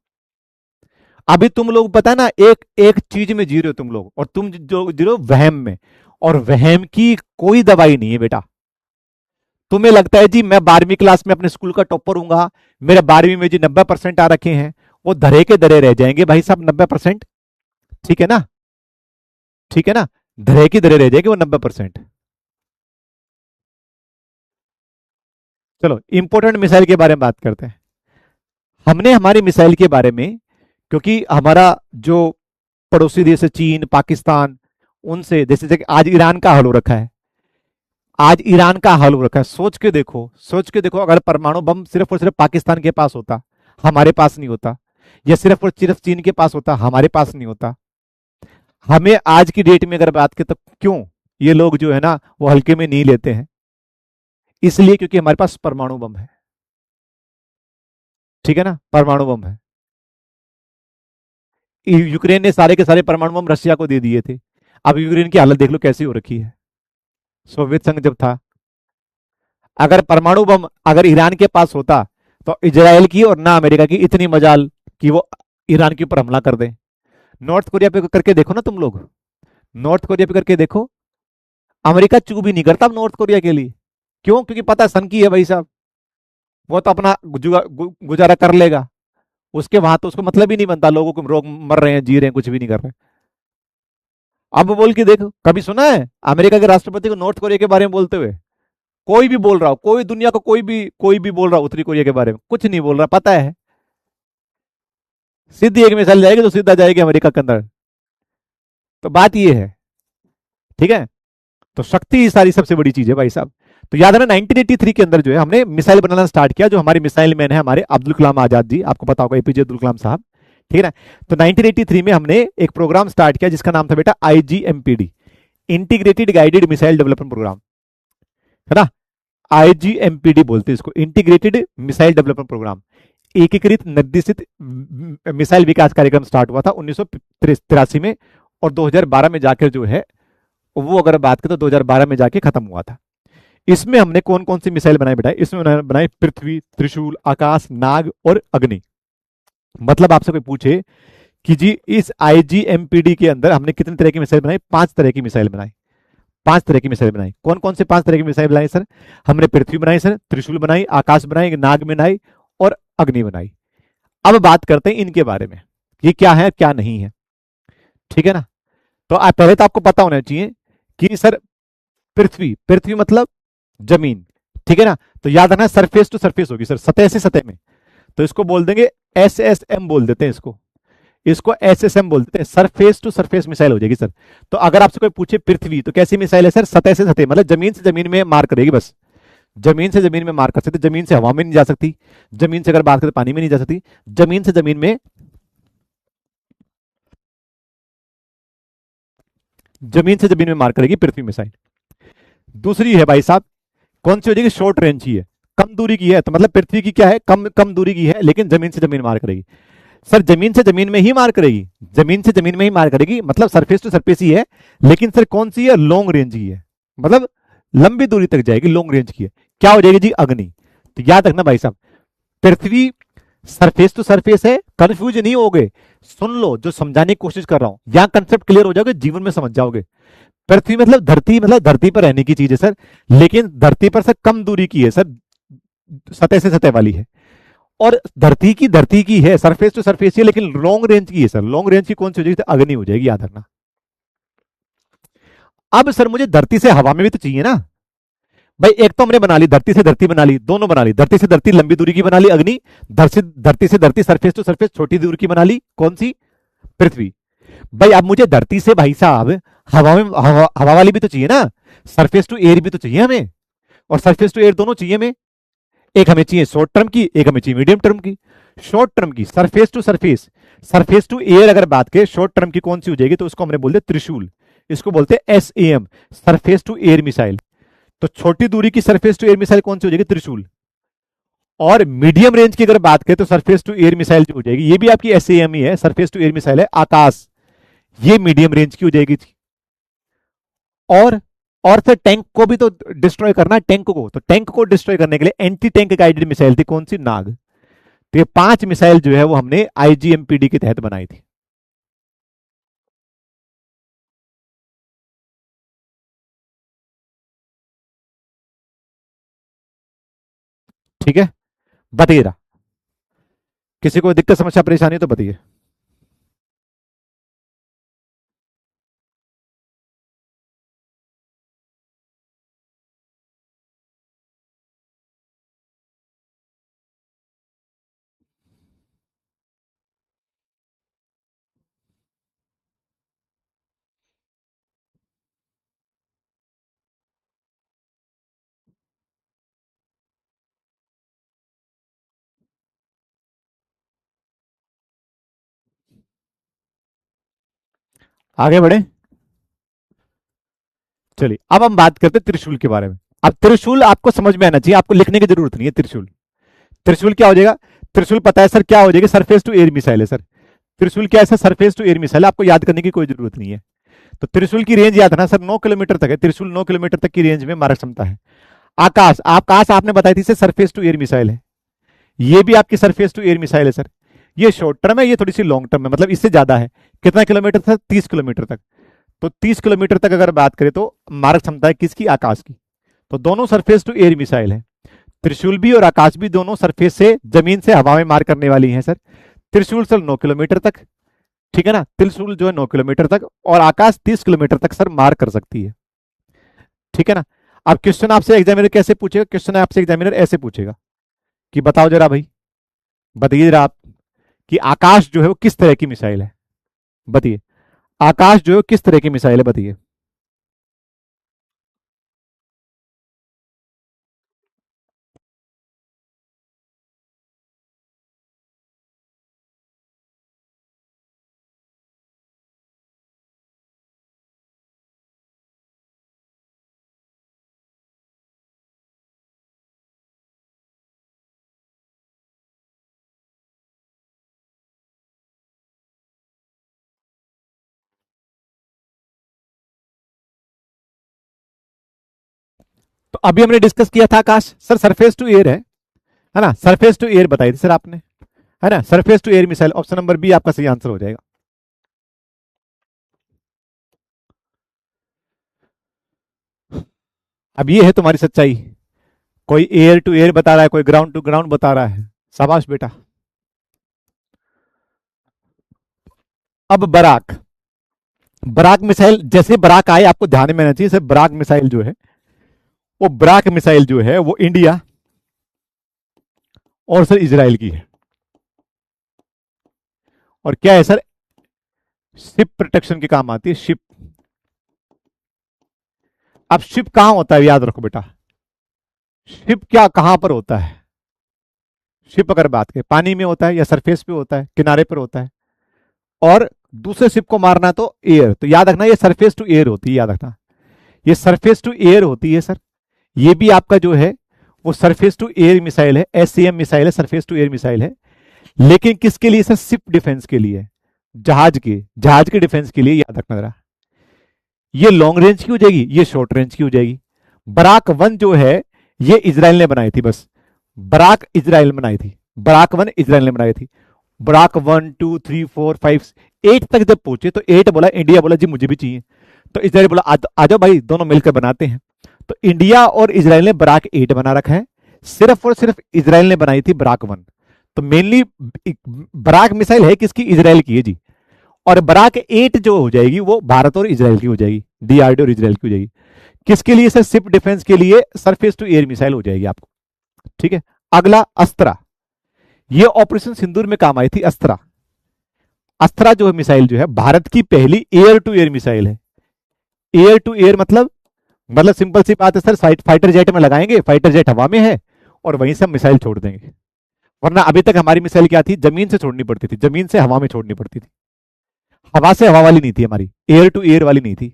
अभी तुम लोग पता है ना, एक एक चीज में जी रहे हो तुम लोग, और तुम जो जी रहे हो वहम में, और वहम की कोई दवाई नहीं है बेटा। तुम्हें लगता है जी मैं 12वीं क्लास में अपने स्कूल का टॉपर हूंगा, मेरे 12वीं में जी 90% आ रखे हैं, वो धरे के धरे रह जाएंगे भाई साहब 90%, ठीक है ना, ठीक है ना, धरे की धरे रह जाएंगे वो 90%। चलो इंपोर्टेंट मिसाइल के बारे में बात करते हैं। हमने हमारी मिसाइल के बारे में, क्योंकि हमारा जो पड़ोसी देश है चीन पाकिस्तान, उनसे जैसे आज ईरान का हल हो रखा है, आज ईरान का हल हो रखा है। सोच के देखो, सोच के देखो, अगर परमाणु बम सिर्फ और सिर्फ पाकिस्तान के पास होता, हमारे पास नहीं होता, या सिर्फ और सिर्फ चीन के पास होता, हमारे पास नहीं होता, हमें आज की डेट में अगर बात करें तो क्यों ये लोग जो है ना वो हल्के में नहीं लेते हैं? इसलिए क्योंकि हमारे पास परमाणु बम है, ठीक है ना, परमाणु बम है। यूक्रेन ने सारे के सारे परमाणु बम रशिया को दे दिए थे, अब यूक्रेन की हालत देख लो कैसी हो रखी है। सोवियत संघ जब था, अगर परमाणु बम अगर ईरान के पास होता, तो इजराइल की और ना अमेरिका की इतनी मजाल कि वो ईरान के ऊपर हमला कर दें। नॉर्थ कोरिया पे करके देखो ना तुम लोग, नॉर्थ कोरिया पे करके देखो, अमेरिका चू भी नहीं करता नॉर्थ कोरिया के लिए। क्यों? क्योंकि पता है सन की है भाई साहब, वो तो अपना गुजारा कर लेगा, उसके वहां तो उसको मतलब ही नहीं बनता, लोगों को रोग मर रहे हैं, जी रहे हैं, कुछ भी नहीं कर रहे। अब बोल के देखो, कभी सुना है अमेरिका के राष्ट्रपति को नॉर्थ कोरिया के बारे में बोलते हुए? कोई भी बोल रहा हो, कोई दुनिया को कोई भी बोल रहा हो उत्तरी कोरिया के बारे में, कुछ नहीं बोल रहा, पता है सीधी एक मिसाइल जाएगी तो सीधा जाएगी अमेरिका के अंदर। तो बात ये है, ठीक है। तो शक्ति ही सारी सबसे बड़ी चीज है भाई साहब। तो याद है ना 1983 के अंदर जो है हमने मिसाइल बनाना स्टार्ट किया, जो हमारे मिसाइल मैन है हमारे अब्दुल कलाम आजाद जी, आपको पता होगा एपीजे अब्दुल कलाम साहब, ठीक है ना। तो 1983 में हमने एक प्रोग्राम स्टार्ट किया जिसका नाम था बेटा IGMPD, integrated guided missile development programme, है ना। आईजीएमपीडी बोलते हैं इसको, इंटीग्रेटेड मिसाइल डेवलपमेंट प्रोग्राम, एकीकृत निर्देशित मिसाइल विकास कार्यक्रम स्टार्ट हुआ था 1983 में, और 2012 में जाकर जो है वो अगर बात करें तो 2012 में जाके खत्म हुआ था। इसमें हमने कौन कौन सी मिसाइल बनाई बेटा? इसमें बनाई पृथ्वी, त्रिशूल, आकाश, नाग और अग्नि। मतलब आपसे कोई पूछे कि जी इस आईजीएमपीडी के अंदर हमने कितने तरह की मिसाइल बनाई? 5 तरह की मिसाइल बनाई। 5 तरह की मिसाइल बनाई। कौन कौन से 5 तरह की मिसाइल बनाई सर? हमने पृथ्वी बनाई सर, त्रिशूल बनाई, आकाश बनाई, नाग बनाई और अग्नि बनाई। अब बात करते हैं इनके बारे में, ये क्या है क्या नहीं है, ठीक है ना। तो पहले तो आपको पता होना चाहिए कि सर पृथ्वी, पृथ्वी मतलब जमीन, ठीक है ना। तो याद रखना सरफेस टू सरफेस होगी सर, सतह से सतह में। तो इसको बोल देंगे एसएसएम बोल देते हैं इसको, इसको एसएसएम बोल देते हैं, सरफेस टू सरफेस मिसाइल हो जाएगी सर। तो अगर आपसे कोई पूछे पृथ्वी तो कैसी मिसाइल है सर? सतह से सतह, मतलब जमीन से जमीन में मार करेगी बस, जमीन से जमीन में मार कर सकते, जमीन से हवा में नहीं जा सकती, जमीन से अगर बात करें पानी में नहीं जा सकती, जमीन से जमीन में, जमीन से जमीन में मार करेगी पृथ्वी मिसाइल। दूसरी है भाई साहब, कौन सी हो जाएगी? शॉर्ट रेंज की है, कम दूरी की है। तो मतलब पृथ्वी की क्या है? कम कम दूरी की है, लेकिन जमीन से जमीन मार करेगी। सर जमीन से जमीन में ही मार करेगी, जमीन से जमीन में ही मार करेगी, मतलब सरफेस टू सरफेस ही है, लेकिन सर कौन सी है? लॉन्ग रेंज की है, मतलब लंबी दूरी तक जाएगी, लॉन्ग रेंज की है। क्या हो जाएगी जी? अग्नि। तो याद रखना भाई साहब, पृथ्वी सरफेस टू सरफेस है, कंफ्यूज नहीं होगे, सुन लो जो समझाने की कोशिश कर रहा हूं, यहां कंसेप्ट क्लियर हो जाओगे, जीवन में समझ जाओगे। पृथ्वी मतलब धरती, मतलब धरती पर रहने की चीज है सर, लेकिन धरती पर सर कम दूरी की है सर, सतह से सतह वाली है। और धरती की है, सरफेस टू सरफेस है, लेकिन लॉन्ग रेंज की है सर। लॉन्ग रेंज की कौन सी हो जाएगी? तो अग्नि हो जाएगी, याद रखना। अब सर मुझे धरती से हवा में भी तो चाहिए ना भाई। एक तो हमने बना ली, धरती से धरती बना ली, दोनों बना ली, धरती से धरती लंबी दूरी की बना ली अग्नि, धरती से धरती सरफेस टू सरफेस छोटी दूरी की बना ली, कौन सी? पृथ्वी। भाई अब मुझे धरती से भाई साहब हवा में, हवा वाली भी तो चाहिए ना, सरफेस टू एयर भी तो चाहिए हमें, और सरफेस टू एयर दोनों चाहिए हमें। एक हमें चाहिए शॉर्ट टर्म की, एक हमें चाहिए मीडियम टर्म की। शॉर्ट टर्म की surface to surface, surface to air अगर बात करें शॉर्ट टर्म की कौन सी हो जाएगी? तो उसको हमने बोलते त्रिशूल, इसको बोलते SAM, surface to air missile. तो छोटी दूरी की सरफेस टू एयर मिसाइल कौन सी हो जाएगी? त्रिशूल। और मीडियम रेंज की अगर बात करें तो सरफेस टू एयर मिसाइल जो हो जाएगी, ये भी आपकी एसएएम ही है, सरफेस टू एयर मिसाइल है, आकाश। ये मीडियम रेंज की हो जाएगी थी। और और फिर टैंक को भी तो डिस्ट्रॉय करना है, टैंक को, तो टैंक को डिस्ट्रॉय करने के लिए एंटी टैंक गाइडेड मिसाइल थी, कौन सी? नाग। तो ये 5 मिसाइल जो है वो हमने आईजीएमपीडी के तहत बनाई थी। ठीक है, बताइए रहा, किसी को दिक्कत समस्या परेशानी तो बताइए। आगे बढ़े, चलिए अब हम बात करते हैं त्रिशूल के बारे में। अब त्रिशूल आपको समझ में आना चाहिए, आपको लिखने की जरूरत नहीं है। त्रिशूल, त्रिशूल क्या हो जाएगा? त्रिशूल पता है सर क्या हो जाएगी? सरफेस टू एयर मिसाइल है सर। त्रिशूल क्या है sir? Surface to air missile, आपको याद करने की कोई जरूरत नहीं है। तो त्रिशूल की रेंज याद है सर, 9 किलोमीटर तक है त्रिशूल, 9 किलोमीटर तक की रेंज में मारक क्षमता है। आकाश, आकाश आपने बताई थी sir surface to air missile है, ये भी आपकी सरफेस टू एयर मिसाइल है सर। ये शॉर्ट टर्म है, ये थोड़ी सी लॉन्ग टर्म है, मतलब इससे ज्यादा है। कितना किलोमीटर तक? 30 किलोमीटर तक। तो 30 किलोमीटर तक अगर बात करें तो मारक क्षमता है किसकी? आकाश की। तो दोनों सरफेस टू एयर मिसाइल है, त्रिशूल भी और आकाश भी, दोनों सरफेस से जमीन से हवा में मार करने वाली हैं सर। त्रिशूल सर 9 किलोमीटर तक, ठीक है ना, त्रिशूल जो है 9 किलोमीटर तक, और आकाश 30 किलोमीटर तक सर मार कर सकती है, ठीक है ना। अब क्वेश्चन आपसे एग्जामिनर कैसे पूछेगा? क्वेश्चन आपसे एग्जामिनर ऐसे पूछेगा कि बताओ जरा भाई, बताइए जरा आप, कि आकाश जो है वो किस तरह की मिसाइल है? बताइए, आकाश जो है किस तरह की मिसाइल है, बताइए। तो अभी हमने डिस्कस किया था आकाश सर सरफेस टू एयर है ना, सरफेस टू एयर बताई थी सर आपने, है ना, surface to air missile, option number B आपका सही आंसर हो जाएगा। अब ये है तुम्हारी सच्चाई। कोई एयर टू एयर बता रहा है, कोई ग्राउंड टू ग्राउंड बता रहा है। शाबाश बेटा। अब बराक, बराक मिसाइल, जैसे बराक आए आपको ध्यान में आना चाहिए सर, बराक मिसाइल जो है, वो बराक मिसाइल जो है वो इंडिया और सर इजराइल की है। और क्या है सर, शिप प्रोटेक्शन के काम आती है, शिप। अब शिप कहां होता है याद रखो बेटा, शिप क्या कहां पर होता है। शिप अगर बात करें पानी में होता है या सरफेस पे होता है, किनारे पर होता है। और दूसरे शिप को मारना तो एयर, तो याद रखना ये सरफेस टू एयर होती है, याद रखना ये सरफेस टू एयर होती है सर। ये भी आपका जो है वो सरफेस टू एयर मिसाइल है, एससीएम मिसाइल है, सरफेस टू एयर मिसाइल है। लेकिन किसके लिए सर, शिप डिफेंस के लिए, जहाज के डिफेंस के लिए, याद रखना जरा। ये लॉन्ग रेंज की हो जाएगी, ये शॉर्ट रेंज की हो जाएगी। बराक वन जो है ये इजराइल ने बनाई थी, बस बराक इजराइल ने बनाई थी, बराक वन इजराइल ने बनाई थी। बराक 1 2 3 4 5 8 तक जब पहुंचे तो 8 बोला, इंडिया बोला जी मुझे भी चाहिए। तो इजराइल बोला आ जाओ भाई दोनों मिलकर बनाते हैं। तो इंडिया और इजराइल ने बराक 8 बना रखा है, सिर्फ और सिर्फ इजराइल ने बनाई थी बराक 1। तो मेनली बराक मिसाइल है किसकी, इजराइल की है जी। और बराक 8 जो हो जाएगी वो भारत और इजराइल की हो जाएगी, डीआरडी और इजराइल की हो जाएगी। किसके लिए सर, शिप डिफेंस के लिए, सरफेस टू एयर मिसाइल हो जाएगी आपको। ठीक है। अगला अस्त्रा, ये ऑपरेशन सिंदूर में काम आई थी अस्त्रा। अस्त्रा जो है मिसाइल जो है भारत की पहली एयर टू एयर मिसाइल है। एयर टू एयर मतलब सिंपल सी बात है सर, फाइटर जेट में लगाएंगे, फाइटर जेट हवा में है और वहीं से हम मिसाइल छोड़ देंगे। वरना अभी तक हमारी मिसाइल क्या थी, जमीन से छोड़नी पड़ती थी, जमीन से हवा में छोड़नी पड़ती थी। हवा से हवा वाली नहीं थी हमारी, एयर टू एयर वाली नहीं थी।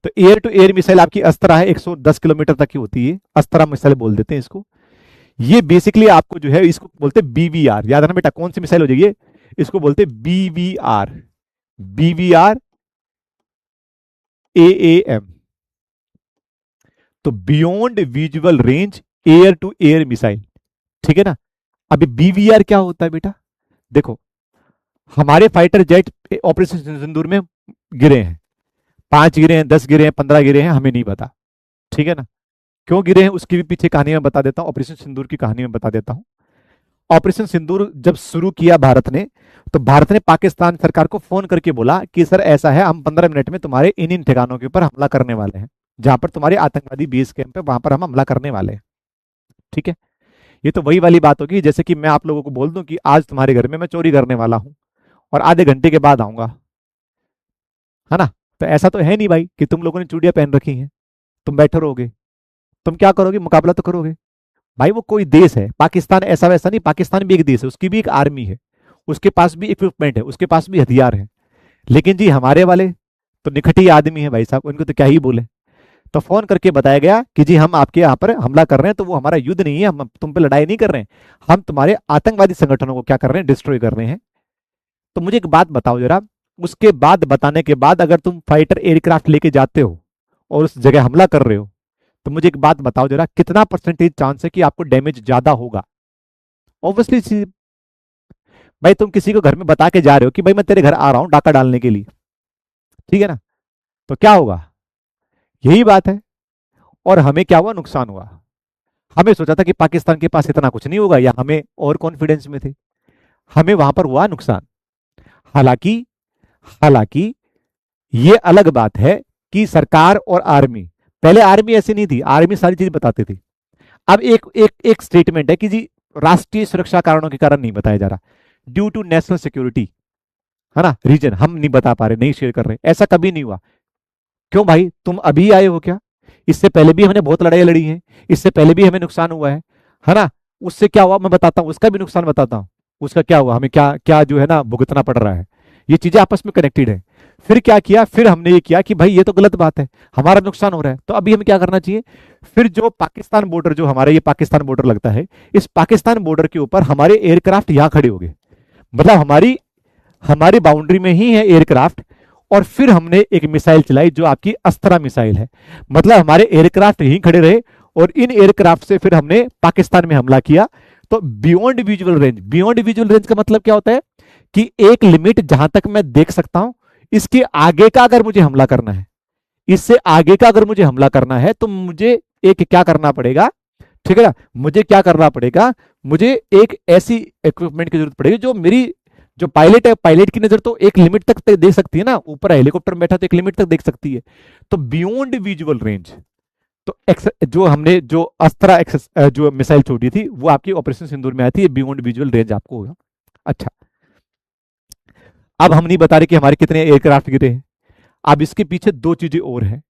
तो एयर टू एयर मिसाइल आपकी अस्त्रा है, 110 किलोमीटर तक की होती है, अस्त्रा मिसाइल बोल देते हैं इसको। ये बेसिकली आपको जो है इसको बोलते हैं बीवीआर, याद रखना बेटा कौन सी मिसाइल हो जाएगी, इसको बोलते हैं बीवीआर, बीवीआर एएएम। तो beyond visual range air to air missile. ठीक है ना। अभी बीवीआर क्या होता है बेटा, देखो हमारे फाइटर जेट ऑपरेशन सिंदूर में गिरे हैं, 5 गिरे हैं, 10 गिरे हैं, 15 गिरे हैं, हमें नहीं पता। ठीक है ना। क्यों गिरे हैं उसकी भी पीछे कहानी में बता देता हूं, ऑपरेशन सिंदूर की कहानी में बता देता हूं। ऑपरेशन सिंदूर जब शुरू किया भारत ने, तो भारत ने पाकिस्तान सरकार को फोन करके बोला कि सर ऐसा है, हम 15 मिनट में तुम्हारे इन ठिकानों के ऊपर हमला करने वाले हैं, जहां पर तुम्हारे आतंकवादी बेस कैंप है वहां पर हम हमला करने वाले हैं। ठीक है। ये तो वही वाली बात होगी जैसे कि मैं आप लोगों को बोल दूं कि आज तुम्हारे घर में मैं चोरी करने वाला हूं और आधे घंटे के बाद आऊंगा, है ना। तो ऐसा तो है नहीं भाई कि तुम लोगों ने चूड़ियां पहन रखी हैं, तुम बैठे रहोगे, तुम क्या करोगे, मुकाबला तो करोगे। भाई वो कोई देश है, पाकिस्तान ऐसा वैसा नहीं, पाकिस्तान भी एक देश है, उसकी भी एक आर्मी है, उसके पास भी इक्विपमेंट है, उसके पास भी हथियार है। लेकिन जी हमारे वाले तो निखटी आदमी है भाई साहब, उनको तो क्या ही बोले। तो फोन करके बताया गया कि जी हम आपके यहाँ पर हमला कर रहे हैं, तो वो हमारा युद्ध नहीं है, हम तुम पे लड़ाई नहीं कर रहे हैं, हम तुम्हारे आतंकवादी संगठनों को क्या कर रहे हैं, डिस्ट्रॉय कर रहे हैं। तो मुझे एक बात बताओ जरा, उसके बाद बताने के बाद अगर तुम फाइटर एयरक्राफ्ट लेके जाते हो और उस जगह हमला कर रहे हो, तो मुझे एक बात बताओ जरा, कितना परसेंटेज चांस है कि आपको डैमेज ज्यादा होगा। ऑब्वियसली भाई तुम किसी को घर में बता के जा रहे हो कि भाई मैं तेरे घर आ रहा हूं डाका डालने के लिए, ठीक है ना, तो क्या होगा, यही बात है। और हमें क्या हुआ, नुकसान हुआ। हमें सोचा था कि पाकिस्तान के पास इतना कुछ नहीं होगा, या हमें और कॉन्फिडेंस में थे, हमें वहां पर हुआ नुकसान। हालांकि हालांकि ये अलग बात है कि सरकार और आर्मी, पहले आर्मी ऐसी नहीं थी, आर्मी सारी चीज बताती थी। अब एक एक एक स्टेटमेंट है कि जी राष्ट्रीय सुरक्षा कारणों के कारण नहीं बताया जा रहा, ड्यू टू नेशनल सिक्योरिटी, है ना, रीजन हम नहीं बता पा रहे, नहीं शेयर कर रहे, ऐसा कभी नहीं हुआ। क्यों भाई तुम अभी आए हो क्या, इससे पहले भी हमने बहुत लड़ाई लड़ी हैं, इससे पहले भी हमें नुकसान हुआ है ना। उससे क्या हुआ मैं बताता हूं, उसका भी नुकसान बताता हूं, उसका क्या हुआ, हमें क्या क्या जो है ना भुगतना पड़ रहा है। ये चीजें आपस में कनेक्टेड है। फिर क्या किया, फिर हमने ये किया कि भाई ये तो गलत बात है, हमारा नुकसान हो रहा है, तो अभी हमें क्या करना चाहिए। फिर जो पाकिस्तान बॉर्डर, जो हमारे ये पाकिस्तान बॉर्डर लगता है, इस पाकिस्तान बॉर्डर के ऊपर हमारे एयरक्राफ्ट यहां खड़े हो गए, मतलब हमारी हमारी बाउंड्री में ही है एयरक्राफ्ट। और फिर हमने एक मिसाइल चलाई जो आपकी अस्त्रा मिसाइल है, मतलब हमारे एयरक्राफ्ट यहीं खड़े रहे और इन एयरक्राफ्ट से फिर हमने पाकिस्तान में हमला किया। तो beyond visual range, beyond visual range का मतलब क्या होता है कि एक लिमिट जहां तक मैं देख सकता हूं, इसके आगे का अगर मुझे हमला करना है, इससे आगे का अगर मुझे हमला करना है तो मुझे एक क्या करना पड़ेगा, ठीक है ना, मुझे क्या करना पड़ेगा, मुझे एक ऐसी इक्विपमेंट की जरूरत पड़ेगी जो मेरी, जो पायलट है, पायलट की नजर तो एक लिमिट तक देख सकती है ना, ऊपर हेलीकॉप्टर में बैठा तो एक लिमिट तक देख सकती है, तो बियॉन्ड विजुअल रेंज, तो जो हमने जो अस्त्रा जो मिसाइल छोड़ी थी वो आपकी ऑपरेशन सिंदूर में आई थी, ये बियॉन्ड विजुअल रेंज आपको होगा। अच्छा, अब हम नहीं बता रहे कि हमारे कितने एयरक्राफ्ट गिरे हैं, अब इसके पीछे दो चीजें और हैं।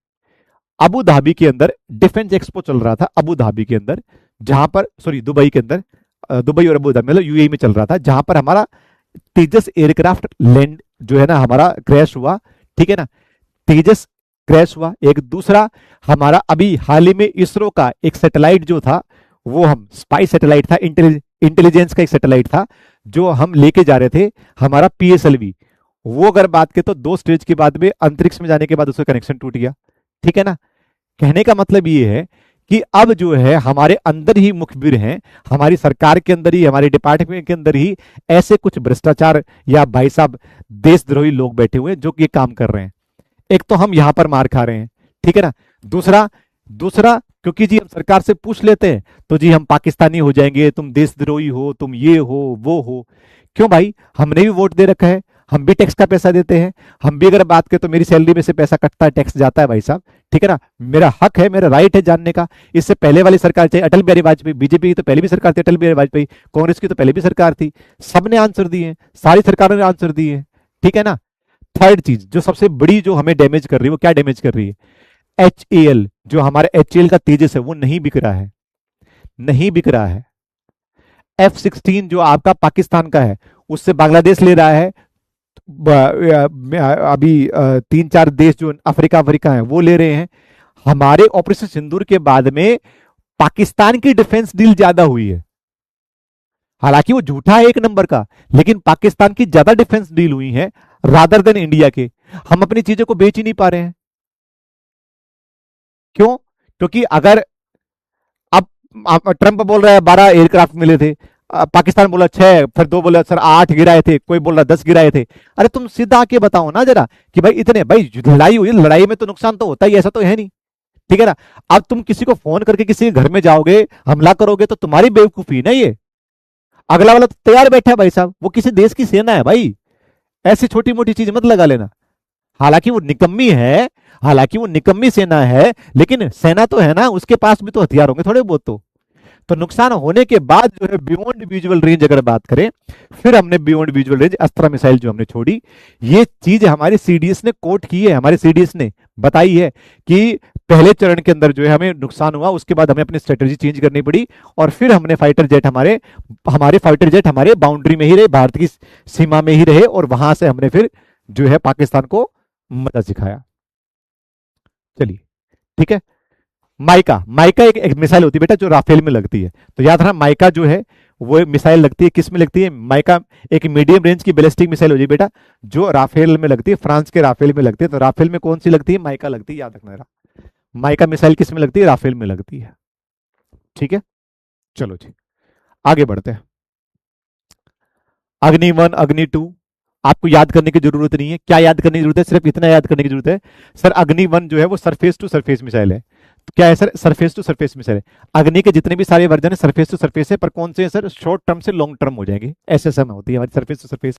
अबू धाबी के अंदर डिफेंस एक्सपो चल रहा था, अबू धाबी के अंदर, जहां पर, सॉरी दुबई के अंदर, दुबई और अबू धाबी मतलब यूएई में चल रहा था, जहां पर हमारा तेजस एयरक्राफ्ट लैंड जो है ना हमारा क्रैश हुआ, ठीक है ना, तेजस क्रैश हुआ। एक दूसरा हमारा अभी हाल ही में इसरो का एक सैटेलाइट जो था, वो हम स्पाई सैटेलाइट था, इंटेलिजेंस का एक सैटेलाइट था जो हम लेके जा रहे थे, हमारा पीएसएलवी, वो अगर बात करें तो 2 स्टेज के बाद में अंतरिक्ष में जाने के बाद उसका कनेक्शन टूट गया, ठीक है ना। कहने का मतलब ये है कि अब जो है हमारे अंदर ही मुखबिर हैं, हमारी सरकार के अंदर ही, हमारे डिपार्टमेंट के अंदर ही ऐसे कुछ भ्रष्टाचार या भाई साहब देशद्रोही लोग बैठे हुए हैं जो कि ये काम कर रहे हैं। एक तो हम यहां पर मार खा रहे हैं, ठीक है ना, दूसरा दूसरा क्योंकि जी हम सरकार से पूछ लेते हैं तो जी हम पाकिस्तानी हो जाएंगे, तुम देशद्रोही हो, तुम ये हो वो हो। क्यों भाई, हमने भी वोट दे रखा है, हम भी टैक्स का पैसा देते हैं, हम भी अगर बात करें तो मेरी सैलरी में से पैसा कटता है, टैक्स जाता है भाई साहब, ठीक है ना, मेरा हक है, मेरा राइट है जानने का। इससे पहले वाली सरकार, चाहे अटल बिहारी वाजपेयी, बीजेपी की तो पहले भी सरकार थी, अटल बिहारी वाजपेयी, कांग्रेस की तो पहले भी सरकार थी, सबने आंसर दिए, सारी सरकारों ने आंसर दिए, ठीक है ना। थर्ड चीज जो सबसे बड़ी जो हमें डैमेज कर रही है, वो क्या डैमेज कर रही है, HAL, जो हमारा HAL का तेजस है वो नहीं बिक रहा है, नहीं बिक रहा है। F-16 जो आपका पाकिस्तान का है उससे बांग्लादेश ले रहा है, अभी 3-4 देश जो अफ्रीका अफ्रीका है वो ले रहे हैं। हमारे ऑपरेशन सिंदूर के बाद में पाकिस्तान की डिफेंस डील ज्यादा हुई है, हालांकि वो झूठा है एक नंबर का, लेकिन पाकिस्तान की ज्यादा डिफेंस डील हुई है रादर देन इंडिया के। हम अपनी चीजों को बेच ही नहीं पा रहे हैं, क्यों, क्योंकि अगर अब ट्रंप बोल रहा है 12 एयरक्राफ्ट मिले थे, पाकिस्तान बोला 6, फिर 2 बोला सर 8 गिराए थे, कोई बोल रहा 10 गिराए थे। अरे तुम सीधा आके बताओ ना जरा कि भाई इतने, भाई लड़ाई हुई, लड़ाई में तो नुकसान तो होता ही, ऐसा तो है नहीं, ठीक है ना। अब तुम किसी को फोन करके किसी के घर में जाओगे, हमला करोगे तो तुम्हारी बेवकूफी ना ये, अगला वाला तो तैयार बैठा है भाई साहब, वो किसी देश की सेना है भाई, ऐसी छोटी मोटी चीज मत लगा लेना। हालांकि वो निकम्मी है, हालांकि वो निकम्मी सेना है, लेकिन सेना तो है ना, उसके पास भी तो हथियार होंगे थोड़े बहुत तो नुकसान होने के बाद जो है बियॉन्ड विजुअल रेंज अगर बात करें, फिर हमने बियॉन्ड विजुअल रेंज अस्त्रा मिसाइल जो हमने छोड़ी, ये चीज हमारे सीडीएस ने कोट की है, हमारे सीडीएस ने बताई है कि पहले चरण के अंदर जो है हमें नुकसान हुआ, उसके बाद हमें अपनी स्ट्रेटेजी चेंज करनी पड़ी, और फिर हमने फाइटर जेट हमारे हमारे फाइटर जेट हमारे बाउंड्री में ही रहे, भारत की सीमा में ही रहे, और वहां से हमने फिर जो है पाकिस्तान को मदद सिखाया। चलिए, ठीक है। माइका, माइका एक मिसाइल होती है बेटा जो राफेल में लगती है, तो याद रखना माइका जो है वो मिसाइल लगती है, किस में लगती है, माइका एक मीडियम रेंज की बैलिस्टिक मिसाइल हो जाए बेटा, जो राफेल में लगती है, फ्रांस के राफेल में लगती है। तो राफेल में कौन सी लगती है, माइका लगती है, याद रखना जरा, माइका मिसाइल किस में लगती है, राफेल में लगती है, ठीक है। चलो जी, आगे बढ़ते हैं। अग्नि 1, अग्नि 2 आपको याद करने की जरूरत नहीं है, क्या याद करने की जरूरत है, सिर्फ इतना याद करने की जरूरत है, सर अग्नि 1 जो है वो सरफेस टू सरफेस मिसाइल है। तो क्या है sir, surface to surface missile है। अग्नि के जितने भी सारे वर्जन है सरफेस टू सरफेस है, पर कौन से है सर, शॉर्ट टर्म से लॉन्ग टर्म हो जाएंगे, ऐसे समय होती है हमारी सरफेस टू सरफेस।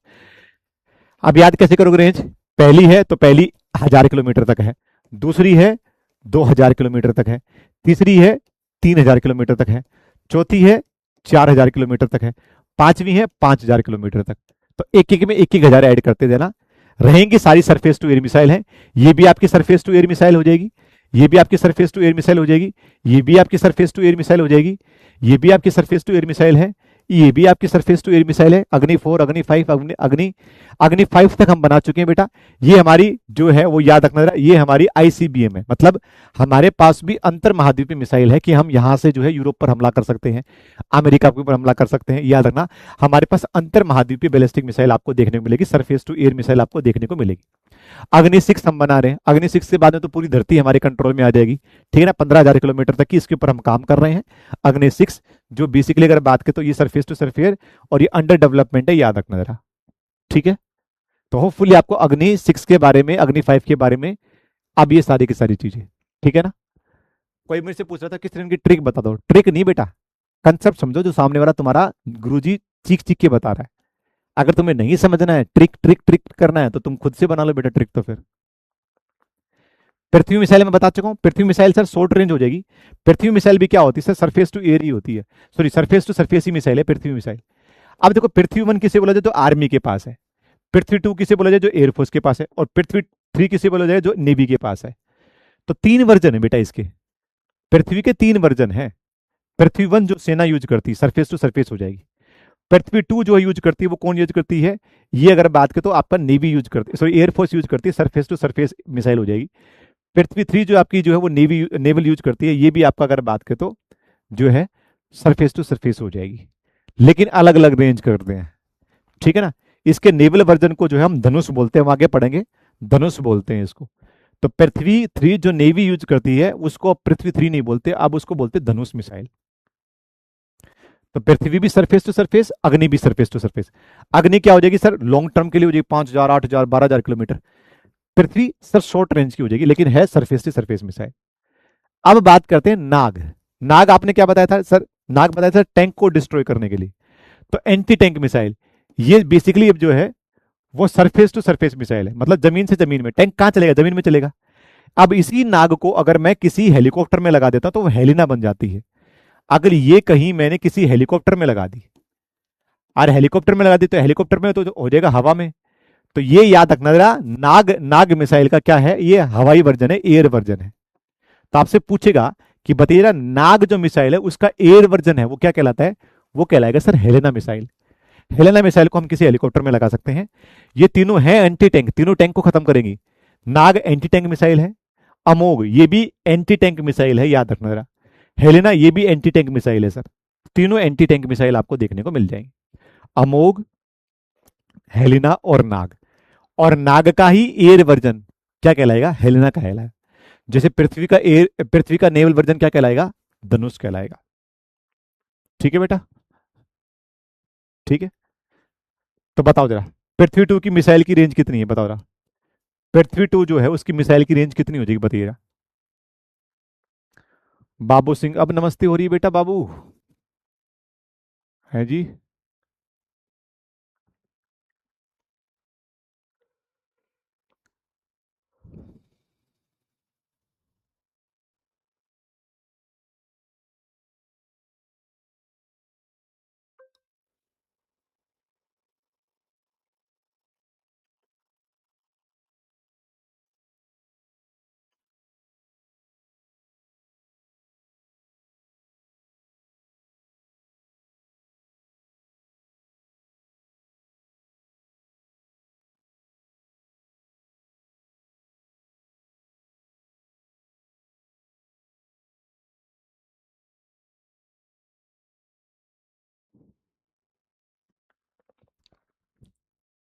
अब याद कैसे करोगे रेंज, पहली है तो पहली 1000 किलोमीटर तक है, दूसरी है 2000 किलोमीटर तक है, तीसरी है 3000 किलोमीटर तक है, चौथी है 4000 किलोमीटर तक है, पांचवी है 5000 किलोमीटर तक। तो एक एक में 1-1 हजार ऐड करते देना, रहेंगी सारी सरफेस टू एयर मिसाइल है। ये भी आपकी सरफेस टू एयर मिसाइल हो जाएगी, ये भी आपकी सरफेस टू एयर मिसाइल हो जाएगी, ये भी आपकी सरफेस टू एयर मिसाइल हो जाएगी, ये भी आपकी सरफेस टू एयर मिसाइल है, ये भी आपकी सरफेस टू एयर मिसाइल है। अग्नि 4, अग्नि 5, अग्नि 5 तक हम बना चुके हैं बेटा। ये हमारी जो है वो याद रखना जरा, ये हमारी ICBM है, मतलब हमारे पास भी अंतर महाद्वीपीय मिसाइल है कि हम यहां से जो है यूरोप पर हमला कर सकते हैं, अमेरिका के ऊपर हमला कर सकते हैं। याद रखना हमारे पास अंतर महाद्वीपीय बैलिस्टिक मिसाइल आपको देखने को मिलेगी, सरफेस टू एयर मिसाइल आपको देखने को मिलेगी। अग्नि 6 हम बना रहे हैं, अग्नि 6 के बाद में तो पूरी धरती हमारे कंट्रोल में आ जाएगी, ठीक है ना, 15,000 किलोमीटर तक की इसके ऊपर हम काम कर रहे हैं। अग्नि 6 जो बेसिकली अगर बात करें तो ये सरफेस टू सरफेस और ये अंडर डेवलपमेंट है, याद रखना जरा, ठीक है। तो होपफुली आपको अग्नि 6 के बारे में, अग्नि 5 के बारे में अब ये सारी की सारी चीजें, ठीक है ना। कोई मेरे से पूछ रहा था किस तरह की ट्रिक बता दो, ट्रिक नहीं बेटा, कंसेप्ट समझो जो सामने वाला तुम्हारा गुरुजी चीख चीख के बता रहा है। अगर तुम्हें नहीं समझना है, ट्रिक ट्रिक ट्रिक करना है, तो तुम खुद से बना लो बेटा ट्रिक। तो फिर पृथ्वी मिसाइल में बता चुका हूं, Prithvi missile sir short range हो जाएगी। पृथ्वी मिसाइल भी क्या होती है सर, सरफेस टू एयर ही होती है, सॉरी सरफेस टू सरफेस ही मिसाइल है पृथ्वी मिसाइल। अब देखो पृथ्वी वन किसे बोला जाए, जो आर्मी के पास है। पृथ्वी टू किसे बोला जाए, जो एयरफोर्स के पास है। और पृथ्वी थ्री किसे बोला जाए, जो नेवी के पास है। तो तीन वर्जन है बेटा इसके, पृथ्वी के तीन वर्जन है। पृथ्वी वन जो सेना यूज करती है, सरफेस टू सरफेस हो जाएगी। पृथ्वी टू जो यूज करती है वो कौन यूज करती है, ये अगर बात करें तो आपका नेवी यूज करती है, सॉरी एयरफोर्स यूज करती है, सरफेस टू सरफेस मिसाइल हो जाएगी। पृथ्वी थ्री जो आपकी जो है वो नेवी नेवल यूज करती है, ये भी आपका अगर बात करें तो जो है सरफेस टू सरफेस हो जाएगी, लेकिन अलग अलग रेंज करते हैं, ठीक है ना। इसके नेवल वर्जन को जो है हम धनुष बोलते हैं, हम आगे पढ़ेंगे, धनुष बोलते हैं इसको। तो पृथ्वी थ्री जो नेवी यूज करती है उसको पृथ्वी थ्री नहीं बोलते, अब उसको बोलते धनुष मिसाइल। तो पृथ्वी भी सरफेस टू सरफेस, अग्नि भी सरफेस टू सरफेस। अग्नि क्या हो जाएगी सर, लॉन्ग टर्म के लिए हो जाएगी 5,000 8,000 12,000 किलोमीटर। पृथ्वी सर शॉर्ट रेंज की हो जाएगी, लेकिन है सरफेस टू सरफेस मिसाइल। अब बात करते हैं नाग। नाग आपने क्या बताया था सर, नाग बताया था टैंक को डिस्ट्रॉय करने के लिए। तो एंटी टैंक मिसाइल, ये बेसिकली अब जो है वो सरफेस टू सरफेस मिसाइल है, मतलब जमीन से जमीन में। टैंक कहां चलेगा, जमीन में चलेगा। अब इसी नाग को अगर मैं किसी हेलीकॉप्टर में लगा देता तो वो हेलिना बन जाती है। अगर ये कहीं मैंने किसी हेलीकॉप्टर में लगा दी, और हेलीकॉप्टर में लगा दी तो हेलीकॉप्टर में तो हो जाएगा हवा में। तो ये याद रखना जरा, नाग नाग मिसाइल का क्या है, ये हवाई वर्जन है, एयर वर्जन है। तो आपसे पूछेगा कि बताइएगा नाग जो मिसाइल है उसका एयर वर्जन है वो क्या कहलाता है, वो कहलाएगा sir Helena missile. Helena missile को हम किसी हेलीकॉप्टर में लगा सकते हैं। ये तीनों हैं एंटी टैंक, तीनों टैंक को खत्म करेंगी। नाग एंटी टैंक मिसाइल है, अमोघ ये भी एंटी टैंक मिसाइल है, याद रखना जरा। हेलेना ये भी एंटी टैंक मिसाइल है सर। तीनों एंटी टैंक मिसाइल आपको देखने को मिल जाएंगे, अमोघ, हेलिना और नाग। और नाग का ही एयर वर्जन क्या कहलाएगा, हेलिना कहलाएगा। जैसे पृथ्वी का नेवल वर्जन क्या कहलाएगा, धनुष कहलाएगा। ठीक है बेटा, ठीक है। तो बताओ जरा पृथ्वी टू की मिसाइल की रेंज कितनी है, बताओ जरा। पृथ्वी टू जो है उसकी मिसाइल की रेंज कितनी हो जाएगी बताइएगा। बाबू सिंह, अब नमस्ते हो रही है बेटा बाबू, है जी।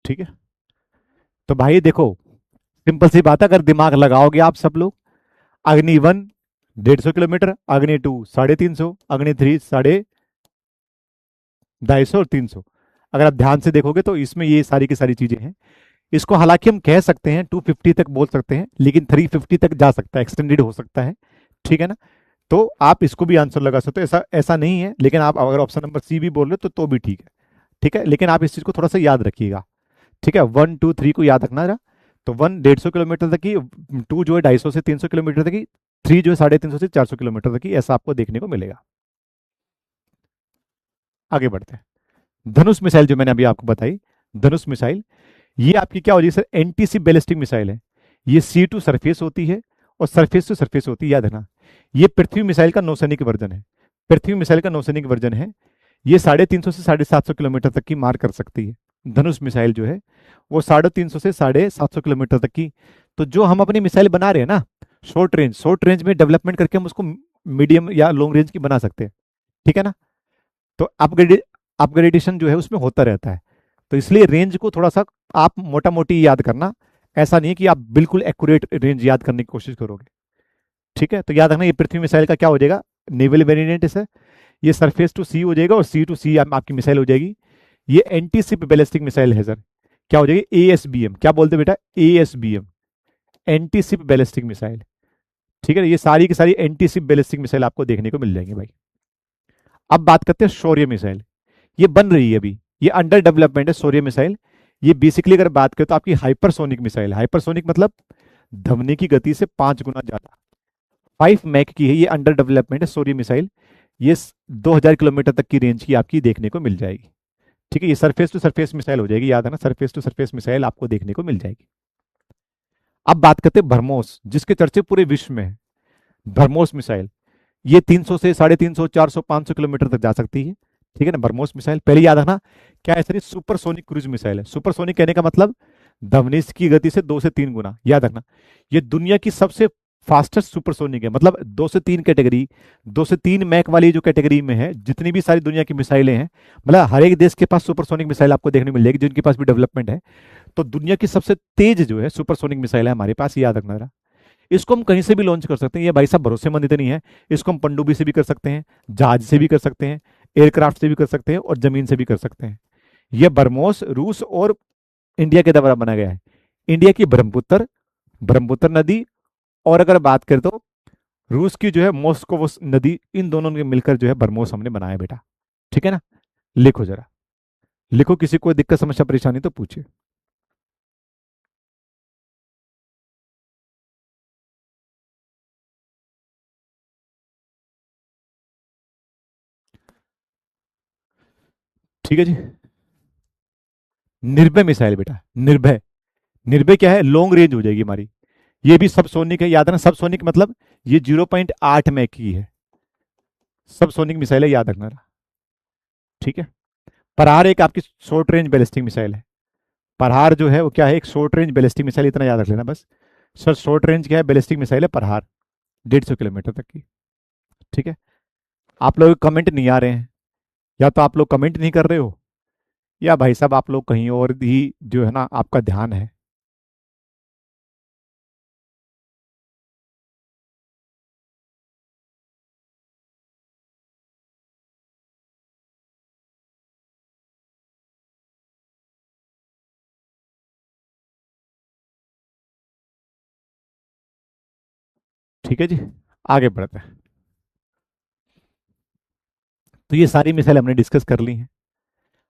ठीक है, तो भाई देखो सिंपल सी बात है, अगर दिमाग लगाओगे आप सब लोग, अग्नि वन 150 किलोमीटर, अग्नि टू 350, अग्नि थ्री 250 और 300। अगर आप ध्यान से देखोगे तो इसमें ये सारी की सारी चीजें हैं। इसको हालांकि हम कह सकते हैं 250 तक बोल सकते हैं, लेकिन 350 तक जा सकता है, एक्सटेंडेड हो सकता है, ठीक है ना। तो आप इसको भी आंसर लगा सकते हो, ऐसा ऐसा नहीं है, लेकिन आप अगर ऑप्शन नंबर सी भी बोल रहे हो तो भी ठीक है, ठीक है। लेकिन आप इस चीज को थोड़ा सा याद रखिएगा, ठीक है। 1 2 3 को याद रखना जरा। तो 1 150 किलोमीटर तक की, टू जो है 250 से 300 किलोमीटर तक की, थ्री जो है 350 से 400 किलोमीटर तक की, ऐसा आपको देखने को मिलेगा। आगे बढ़ते हैं। धनुष मिसाइल जो मैंने अभी आपको बताई, धनुष मिसाइल ये आपकी क्या हो जाएगी सर, एंटी बैलिस्टिक मिसाइल है। ये सी टू सरफेस होती है और सरफेस टू सरफेस होती है, याद है ना। ये पृथ्वी मिसाइल का नौसैनिक वर्जन है, पृथ्वी मिसाइल का नौसैनिक वर्जन है। ये 350 से 750 किलोमीटर तक की मार कर सकती है। धनुष मिसाइल जो है वो 350 से 750 किलोमीटर तक की। तो जो हम अपनी मिसाइल बना रहे हैं ना, शॉर्ट रेंज में डेवलपमेंट करके हम उसको मीडियम या लॉन्ग रेंज की बना सकते हैं, ठीक है ना। तो अपग्रेडेशन जो है उसमें होता रहता है। तो इसलिए रेंज को थोड़ा सा आप मोटा मोटी याद करना, ऐसा नहीं है कि आप बिल्कुल एक्यूरेट रेंज याद करने की कोशिश करोगे, ठीक है। तो याद रखना ये पृथ्वी मिसाइल का क्या हो जाएगा, नेवल वेरिएंट है। ये सरफेस टू सी हो जाएगा और सी टू सी आपकी मिसाइल हो जाएगी। ये एंटी शिप बैलिस्टिक मिसाइल है सर, क्या हो जाएगी, एएसबीएम। क्या बोलते बेटा, एएसबीएम, एंटी शिप बैलिस्टिक मिसाइल। ठीक है ना, ये सारी की सारी एंटी शिप बैलिस्टिक मिसाइल आपको देखने को मिल जाएंगे भाई। अब बात करते हैं शौर्य मिसाइल। ये बन रही है अभी, ये अंडर डेवलपमेंट है शौर्य मिसाइल। ये बेसिकली अगर बात करें तो आपकी हाइपरसोनिक मिसाइल, हाइपरसोनिक मतलब ध्वनि की गति से 5 गुना ज्यादा, 5 मैक की है, ये अंडर डेवलपमेंट है शौर्य मिसाइल। ये 2000 किलोमीटर तक की रेंज की आपकी देखने को मिल जाएगी। ठीक है, ये सरफेस टू सरफेस मिसाइल हो जाएगी, याद है ना, सरफेस टू सरफेस मिसाइल आपको देखने को मिल जाएगी। अब बात करते हैं ब्रह्मोस, जिसके चर्चे पूरे विश्व में है। ब्रह्मोस मिसाइल, ये 300 से 350, 400, 500 किलोमीटर तक जा सकती है। ठीक है ना, ब्रह्मोस मिसाइल पहले याद रखना क्या है, सर सुपरसोनिक क्रूज मिसाइल है। सुपरसोनिक कहने का मतलब ध्वनि की गति से 2 से 3 गुना, याद रखना। ये दुनिया की सबसे फास्टेस्ट सुपरसोनिक है, मतलब 2 से 3 कैटेगरी, 2 से 3 मैक वाली जो कैटेगरी में है, जितनी भी सारी दुनिया की मिसाइलें हैं, मतलब हर एक देश के पास सुपरसोनिक मिसाइल आपको देखने को मिल जाएगी, जिनके पास भी डेवलपमेंट है। तो दुनिया की सबसे तेज जो है सुपरसोनिक मिसाइल है हमारे पास, याद रखना जरा। इसको हम कहीं से भी लॉन्च कर सकते हैं, ये भाई साहब भरोसेमंद इतनी है। इसको हम पनडुब्बी से भी कर सकते हैं, जहाज से भी कर सकते हैं, एयरक्राफ्ट से भी कर सकते हैं, और जमीन से भी कर सकते हैं। यह ब्रह्मोस रूस और इंडिया के द्वारा बनाया गया है। इंडिया की ब्रह्मपुत्र, ब्रह्मपुत्र नदी, और अगर बात करें तो रूस की जो है मॉस्को नदी, इन दोनों ने मिलकर जो है ब्रह्मोस हमने बनाया बेटा। ठीक है ना, लिखो जरा, लिखो, किसी को दिक्कत समस्या परेशानी तो पूछे। ठीक है जी, निर्भय मिसाइल बेटा, निर्भय। निर्भय क्या है, लॉन्ग रेंज हो जाएगी हमारी। ये भी सब सोनिक है, याद रखना, सब सोनिक मतलब ये 0.8 मैक की है, सब सोनिक मिसाइल है, याद रखना। ठीक है, प्रहार एक आपकी शॉर्ट रेंज बैलिस्टिक मिसाइल है। प्रहार जो है वो क्या है, एक शॉर्ट रेंज बैलिस्टिक मिसाइल, इतना याद रख लेना बस। सर शॉर्ट रेंज क्या है, बैलिस्टिक मिसाइल है प्रहार, 150 किलोमीटर तक की। ठीक है, आप लोग कमेंट नहीं आ रहे हैं, या तो आप लोग कमेंट नहीं कर रहे हो, या भाई साहब आप लोग कहीं और ही जो है ना आपका ध्यान है। ठीक है जी, आगे बढ़ते हैं। तो ये सारी मिसाइल हमने डिस्कस कर ली हैं।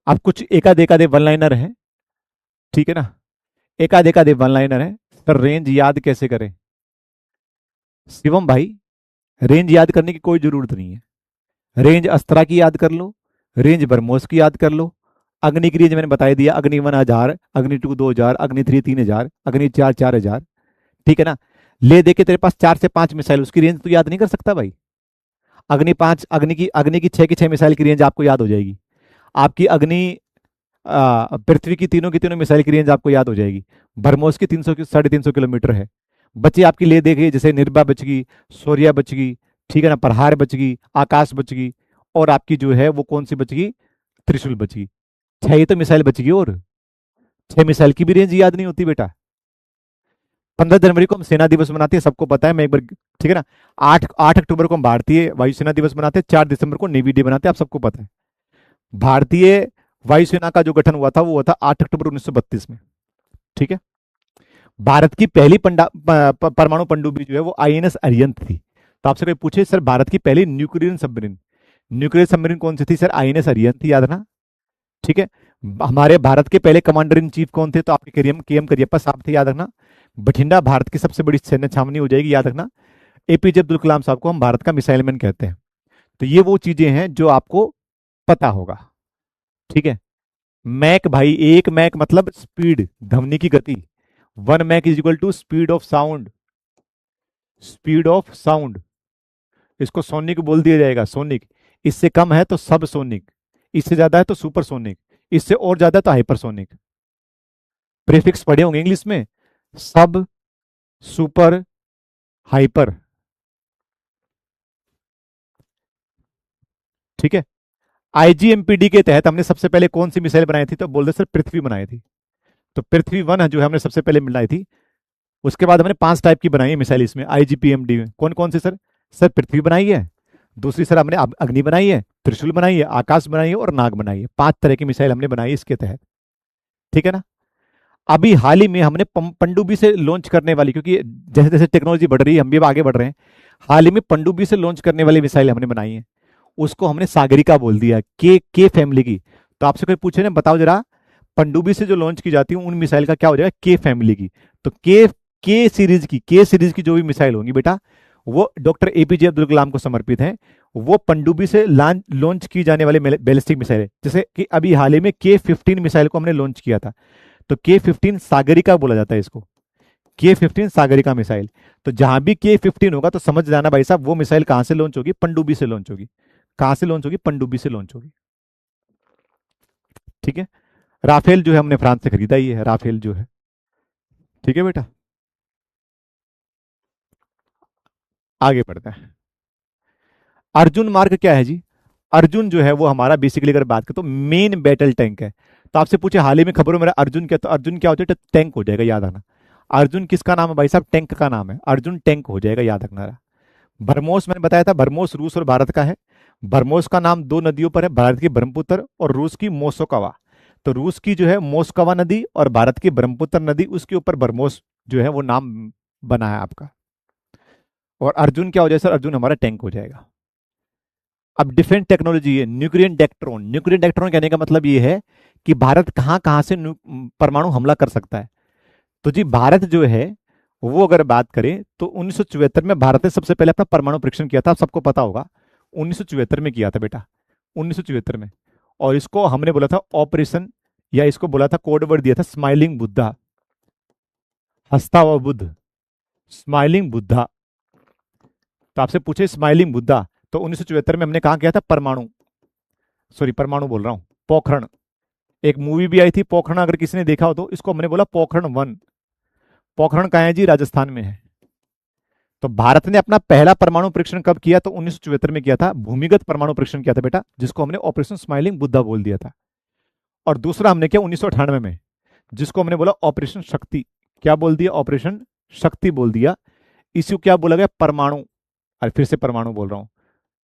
अब कुछ एकाध एकाधे वन लाइनर हैं। ठीक है ना, एकाध एकाधे वन लाइनर है। सर रेंज याद कैसे करें? शिवम भाई, रेंज याद करने की कोई जरूरत नहीं है। रेंज अस्त्रा की याद कर लो, रेंज ब्रह्मोस की याद कर लो। अग्नि की रेंज मैंने बता दिया, अग्नि 1000, अग्नि 2 2000, अग्नि 3 3000, अग्नि 4 4000। ठीक है ना, ले दे के तेरे पास 4 से 5 मिसाइल, उसकी रेंज तो याद नहीं कर सकता भाई। अग्नि 5, अग्नि की 6 मिसाइल की रेंज आपको याद हो जाएगी। आपकी अग्नि पृथ्वी की तीनों मिसाइल की रेंज आपको याद हो जाएगी। ब्रह्मोस की 300 की 350 किलोमीटर है। बची आपकी ले देखिए, जैसे निर्भा बच गई, सूर्या बच गई, ठीक है ना, प्रहार बच गई, आकाश बच गई, और आपकी जो है वो कौन सी बच गई, त्रिशूल बच गई। 6 ही तो मिसाइल बच गई, और 6 मिसाइल की भी रेंज याद नहीं होती बेटा। 15 जनवरी को हम सेना दिवस मनाते हैं, सबको पता है, मैं एक बार, ठीक है ना। 8 अक्टूबर को हम भारतीय वायुसेना दिवस मनाते हैं, 4 दिसंबर को नेवी डे मनाते हैं, आप सबको पता है। भारतीय वायुसेना का जो गठन हुआ था वो हुआ था 8 अक्टूबर 1932 में। ठीक है, भारत की पहली परमाणु पनडुब्बी जो है वो आईएनएस अरिहंत थी। तो आपसे कोई पूछे सर भारत की पहली न्यूक्लियर सबमरीन कौन सी थी? सर आईएनएस अरिहंत थी, याद रखना। ठीक है, हमारे भारत के पहले कमांडर इन चीफ कौन थे? तो आपके के एम करियप्पा साहब थे, याद रखना। बठिंडा भारत की सबसे बड़ी सैन्य छावनी हो जाएगी, याद रखना। एपीजे अब्दुल कलाम साहब को हम भारत का मिसाइल मैन कहते हैं। तो ये वो चीजें हैं जो आपको पता होगा। ठीक है, मैक भाई, 1 मैक मतलब स्पीड, ध्वनि की गति। 1 Mach is equal to speed of sound, speed of sound. इसको सोनिक बोल दिया जाएगा, सोनिक। इससे कम है तो सब सोनिक, इससे ज्यादा है तो सुपर सोनिक, इससे और ज्यादा है तो हाइपरसोनिक। प्रीफिक्स पढ़े होंगे इंग्लिश में, सब, सुपर, हाइपर। ठीक है, आईजीएमपीडी के तहत हमने सबसे पहले कौन सी मिसाइल बनाई थी? तो बोल दे सर पृथ्वी बनाई थी। तो पृथ्वी 1 जो है हमने सबसे पहले बनाई थी। उसके बाद हमने 5 टाइप की बनाई है मिसाइल इसमें, आईजीपीएमडी में। कौन कौन सी सर? सर पृथ्वी बनाई है, दूसरी सर हमने अग्नि बनाई है, त्रिशूल बनाई है, आकाश बनाई है, और नाग बनाई है। 5 तरह की मिसाइल हमने बनाई इसके तहत। ठीक है ना। अभी हाल ही में हमने पनडुब्बी से लॉन्च करने वाली, क्योंकि जैसे जैसे टेक्नोलॉजी बढ़ रही है हम भी आगे बढ़ रहे हैं, हाल ही में पनडुब्बी से लॉन्च करने वाली मिसाइल हमने बनाई है, उसको हमने सागरिका बोल दिया, के फैमिली की। तो आपसे कोई पूछे ना, बताओ जरा, पनडुब्बी से जो लॉन्च की जाती है उन मिसाइल का क्या हो जाएगा, के फैमिली की। तो के सीरीज की जो भी मिसाइल होंगी बेटा, वो डॉक्टर एपीजे अब्दुल कलाम को समर्पित है। वो पनडुब्बी से लॉन्च की जाने वाली बैलिस्टिक मिसाइल है। जैसे कि अभी हाल ही में के 15 मिसाइल को हमने लॉन्च किया था, तो के 15 सागरिका बोला जाता है इसको, के 15 सागरिका मिसाइल। तो जहां भी के 15 होगा तो समझ जाना भाई साहब, वो मिसाइल कहां से लॉन्च होगी, पनडुब्बी से लॉन्च होगी। कहां से लॉन्च होगी, पनडुब्बी से लॉन्च होगी। ठीक है। राफेल जो है हमने फ्रांस से खरीदा ही है, राफेल जो है। ठीक है बेटा, आगे बढ़ते हैं। अर्जुन मार्क क्या है जी? अर्जुन जो है वो हमारा बेसिकली अगर बात करें तो मेन बैटल टैंक है। तो आपसे पूछे हाल ही में खबरों में अर्जुन क्या, तो अर्जुन क्या हो जाएगा, टैंक हो जाएगा, याद आना। अर्जुन किसका नाम है भाई साहब, टैंक का नाम है, अर्जुन टैंक हो जाएगा, याद रखना। बरमोस मैंने बताया था, बरमोस रूस और भारत का है। बरमोस का नाम दो नदियों पर है, भारत की ब्रह्मपुत्र और रूस की मोसोकवा। तो रूस की जो है मोस्कवा नदी और भारत की ब्रह्मपुत्र नदी, उसके ऊपर बरमोस जो है वो नाम बना है आपका। और अर्जुन क्या हो जाएगा सर, अर्जुन हमारा टैंक हो जाएगा। अब डिफेंस टेक्नोलॉजी है, न्यूक्लियर डेक्ट्रोन। न्यूक्लियर डेक्ट्रोन कहने का मतलब ये है कि भारत कहां कहां से परमाणु हमला कर सकता है। तो जी भारत जो है वो अगर बात करें तो 1974 में भारत ने सबसे पहले अपना परमाणु परीक्षण किया था, आप सबको पता होगा। 1974 में किया था बेटा, 1974 में। और इसको हमने बोला था ऑपरेशन, या इसको बोला था, कोड वर्ड दिया था स्माइलिंग बुद्धा, हंसता हुआ बुद्ध, स्माइलिंग बुद्धा। तो आपसे पूछे स्माइलिंग बुद्धा, तो 1974 में हमने कहा किया था, परमाणु, सॉरी परमाणु बोल रहा हूं, पोखरण। एक मूवी भी आई थी पोखरण, अगर किसी ने देखा हो तो, इसको हमने बोला पोखरण 1। पोखरण कहाँ है जी, राजस्थान में है। तो भारत ने अपना पहला परमाणु परीक्षण कब किया, तो 1974 में किया था, भूमिगत परमाणु परीक्षण किया था बेटा, जिसको हमने ऑपरेशन स्माइलिंग बुद्धा बोल दिया था। और दूसरा हमने किया 1998 में, जिसको हमने बोला ऑपरेशन शक्ति। क्या बोल दिया, ऑपरेशन शक्ति बोल दिया। इसको क्या बोला गया, परमाणु, और फिर से परमाणु बोल रहा हूं,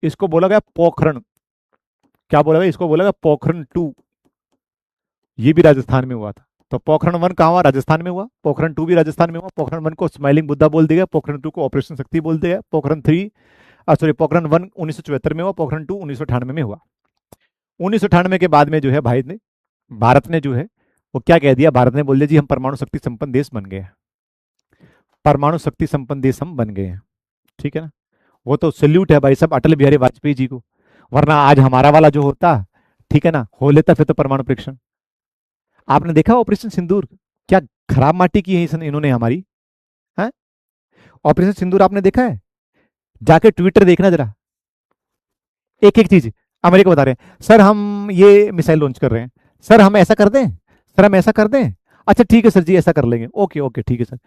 इसको बोला गया पोखरण। क्या बोला गया, इसको बोला गया पोखरण 2। ये भी राजस्थान में हुआ था। तो पोखरण 1 कहाँ हुआ, राजस्थान में हुआ। पोखरण 2 भी राजस्थान में हुआ। पोखरण 1 को स्माइलिंग बुद्धा बोल दिया, पोखरण 2 को ऑपरेशन शक्ति बोल दिया। पोखरण 1 1974 में हुआ, पोखरण 2 1998 में हुआ। 1998 के बाद में जो है भाई ने, भारत ने जो है वो क्या कह दिया, भारत ने बोल दिया जी हम परमाणु शक्ति संपन्न देश बन गए हैं, परमाणु शक्ति संपन्न देश हम बन गए हैं। ठीक है ना। वो तो सल्यूट है भाई साहब अटल बिहारी वाजपेयी जी को, वरना आज हमारा वाला जो होता, ठीक है ना, हो लेता फिर तो परमाणु परीक्षण। आपने देखा ऑपरेशन सिंदूर, क्या खराब माटी की है इन्होंने हमारी, है। ऑपरेशन सिंदूर आपने देखा है, जाके ट्विटर देखना जरा, एक एक चीज अमेरिका बता रहे हैं, सर हम ये मिसाइल लॉन्च कर रहे हैं, सर हम ऐसा कर दें, सर हम ऐसा कर दें, अच्छा ठीक है सर जी ऐसा कर लेंगे, ओके ओके ठीक है सर।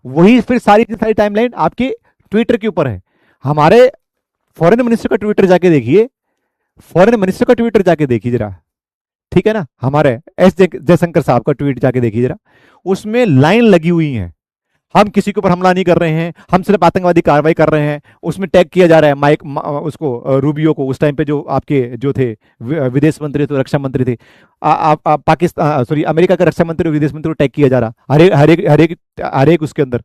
वही फिर सारी की सारी टाइमलाइन आपके ट्विटर के ऊपर है। हमारे फॉरेन मिनिस्टर का ट्विटर जाके देखिए, फॉरेन मिनिस्टर का ट्विटर जाके देखिए जरा, ठीक है ना, हमारे जयशंकर साहब का ट्वीट जाके देखिए जरा, उसमें लाइन लगी हुई है, हम किसी के ऊपर हमला नहीं कर रहे हैं, हम सिर्फ आतंकवादी कार्रवाई कर रहे हैं। उसमें टैग किया जा रहा है माइक उसको रूबियो को, उस टाइम पे जो आपके जो थे विदेश मंत्री थे, रक्षा मंत्री थे, पाकिस्तान सॉरी अमेरिका का रक्षा मंत्री और विदेश मंत्री को टैग किया जा रहा, हर एक उसके अंदर।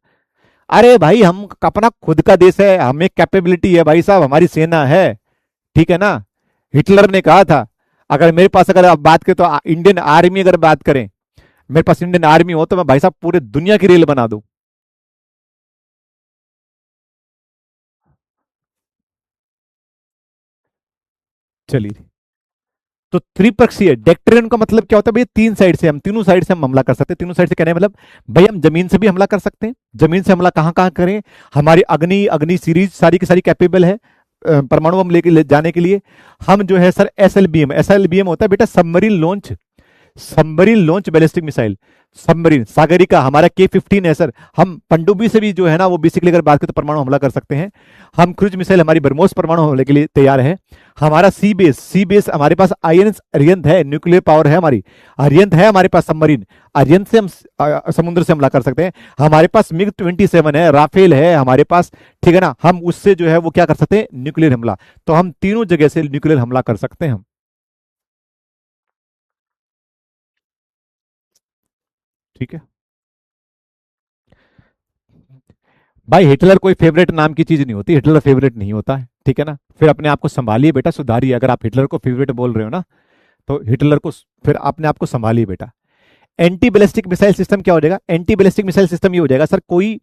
अरे भाई हम अपना खुद का देश है, हमें कैपेबिलिटी है भाई साहब, हमारी सेना है, ठीक है ना। हिटलर ने कहा था, अगर मेरे पास अगर आप बात करें तो इंडियन आर्मी अगर बात करें, मेरे पास इंडियन आर्मी हो तो मैं भाई साहब पूरे दुनिया की रेल बना दूं। चलिए, तो त्रिपक्षीय डेक्ट्रियन का मतलब क्या होता है भैया, तीन साइड से हम, तीनों साइड से हम हमला कर सकते हैं। तीनों साइड से कहने का मतलब भाई हम जमीन से भी हमला कर सकते हैं। जमीन से हमला कहां कहां करें, हमारी अग्नि अग्नि सीरीज सारी की सारी कैपेबल है परमाणु बम लेके ले जाने के लिए। हम जो है सर एसएलबीएम होता है बेटा, submarine launch ballistic missile, submarine Sagarika हमारा के 15 है सर। हम पनडुब्बी से भी जो है ना वो बेसिकली अगर बात करें तो परमाणु हमला कर सकते हैं। हम क्रूज मिसाइल हमारी ब्रह्मोस परमाणु हमले के लिए तैयार है। हमारा सी बेस हमारे पास अरियंत है, न्यूक्लियर पावर है हमारी, अरियंत है हमारे पास सबमरीन, अरियंत से हम समुद्र से हमला कर सकते हैं। हमारे पास मिग 27 है, राफेल है हमारे पास, ठीक है ना, हम उससे जो है वो क्या कर सकते हैं, न्यूक्लियर हमला। तो हम तीनों जगह से न्यूक्लियर हमला कर सकते हैं हम। ठीक है। भाई हिटलर कोई फेवरेट नाम की चीज नहीं होती, हिटलर फेवरेट नहीं होता है, ठीक है ना। फिर अपने आप को संभालिए बेटा, सुधारिए। अगर आप हिटलर को फेवरेट बोल रहे हो ना, तो हिटलर को फिर अपने आप को संभालिए बेटा। एंटी बैलिस्टिक मिसाइल सिस्टम क्या हो जाएगा? एंटी बैलिस्टिक मिसाइल सिस्टम ये हो जाएगा सर, कोई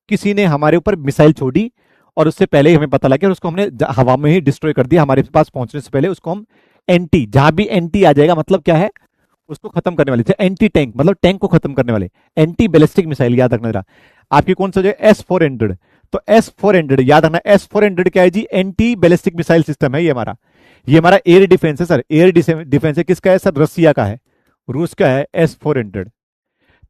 किसी ने हमारे ऊपर मिसाइल छोड़ी और उससे पहले ही हमें पता लगा और उसको हमने हवा में ही डिस्ट्रॉय कर दिया, हमारे पास पहुंचने से पहले उसको हम एंटी, जहां भी एंटी आ जाएगा मतलब क्या है, उसको खत्म करने वाले थे। एंटी टैंक मतलब टैंक को खत्म करने वाले, एंटी बैलिस्टिक मिसाइल, याद रखना जरा। आपकी कौन सा जो S-400, तो S-400 याद रखना, S-400 क्या है जी? एंटी बैलिस्टिक मिसाइल सिस्टम है ये हमारा एयर डिफेंस है सर, एयर डिफेंस है। किसका है सर? रसिया का है, रूस का है S-400।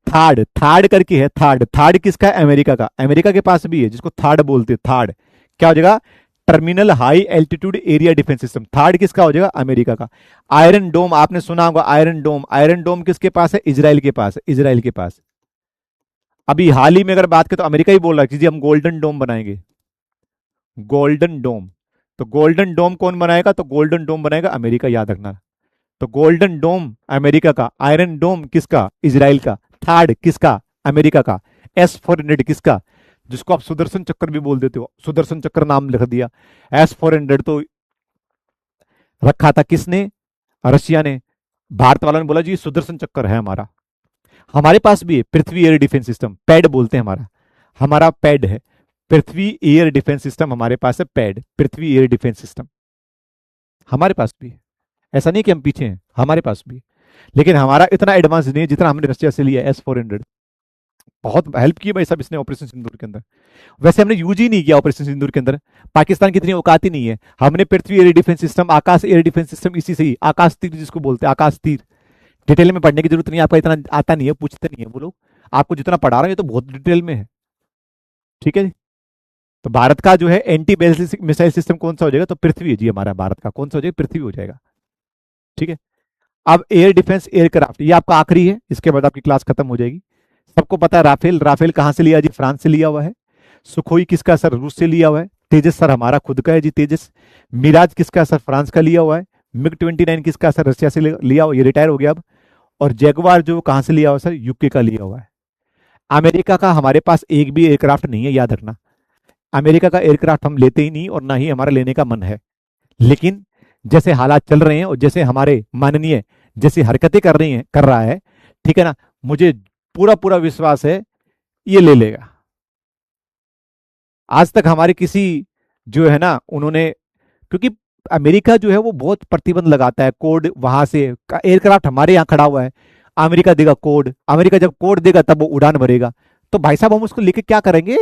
थार्ड, थार्ड करके है, थार्ड, थार्ड किसका है? अमेरिका का, अमेरिका के पास भी है, जिसको थार्ड बोलते हैं। थार्ड क्या हो जाएगा? Terminal high altitude area defence system. Third किसका हो जाएगा? अमेरिका का। आयरन डोम आपने सुना होगा, आयरन डोम, आयरन डोम किसके पास है? इजराइल के पास है, इजराइल के पास। अभी हाल ही में अगर बात करें तो अमेरिका ही बोल रहा है कि जी हम गोल्डन डोम बनाएंगे, गोल्डन डोम। तो गोल्डन डोम कौन बनाएगा? तो गोल्डन डोम बनाएगा अमेरिका, याद रखना। तो गोल्डन डोम अमेरिका का, आयरन डोम किसका? इजराइल का। थार्ड किसका? अमेरिका का। S-400 किसका? जिसको आप सुदर्शन चक्र भी बोल देते हो, सुदर्शन चक्र नाम लिख दिया। S-400 तो रखा था किसने? रशिया ने। भारत वालों ने बोला जी सुदर्शन चक्र है हमारा। हमारे पास भी है पृथ्वी एयर डिफेंस सिस्टम, पैड बोलते हैं हमारा, हमारा पैड है पृथ्वी एयर डिफेंस सिस्टम, हमारे पास है पैड, पृथ्वी एयर डिफेंस सिस्टम हमारे पास भी है। ऐसा नहीं कि हम पीछे हैं, हमारे पास भी है। लेकिन हमारा इतना एडवांस नहीं है जितना हमने रशिया से लिया S-400। बहुत हेल्प की भाई साहब इसने ऑपरेशन सिंदूर के अंदर। वैसे हमने यूज ही नहीं किया ऑपरेशन सिंदूर के अंदर, पाकिस्तान की इतनी औकात ही नहीं है। हमने पृथ्वी एयर डिफेंस सिस्टम, आकाश एयर डिफेंस सिस्टम, इसी से ही आकाश तीर जिसको बोलते हैं, आकाश तीर। डिटेल में पढ़ने की जरूरत नहीं है, आपका इतना आता नहीं है, पूछते नहीं है वो लोग। आपको जितना पढ़ा रहे हैं तो बहुत डिटेल में है, ठीक है जी। तो भारत का जो है एंटी बैलिस्टिक मिसाइल सिस्टम कौन सा हो जाएगा? तो पृथ्वी है जी हमारा, भारत का कौन सा हो जाएगा? पृथ्वी हो जाएगा, ठीक है। अब एयर डिफेंस एयरक्राफ्ट, ये आपका आखिरी है, इसके बाद आपकी क्लास खत्म हो जाएगी। सबको पता है राफेल, राफेल कहां से लिया जी? फ्रांस से लिया हुआ है। सुखोई किसका सर? रूस से लिया हुआ है। तेजस सर हमारा खुद का है जी, तेजस। मिराज किसका सर? फ्रांस का लिया हुआ है। मिग-29 किसका सर? रशिया से लिया हुआ, ये रिटायर हो गया अब। और जैगवार जो कहां से लिया हुआ सर? यूके का लिया हुआ है। अमेरिका का हमारे पास एक भी एयरक्राफ्ट नहीं है, याद रखना। अमेरिका का एयरक्राफ्ट हम लेते ही नहीं और ना ही हमारा लेने का मन है। लेकिन जैसे हालात चल रहे हैं और जैसे हमारे माननीय जैसी हरकतें कर रही हैं, कर रहा है, ठीक है ना, मुझे पूरा पूरा विश्वास है ये ले लेगा। आज तक हमारे किसी जो है ना उन्होंने, क्योंकि अमेरिका जो है वो बहुत प्रतिबंध लगाता है, कोड वहां से एयरक्राफ्ट हमारे यहाँ खड़ा हुआ है, अमेरिका देगा कोड, अमेरिका जब कोड देगा तब वो उड़ान भरेगा। तो भाई साहब हम उसको लेके क्या करेंगे?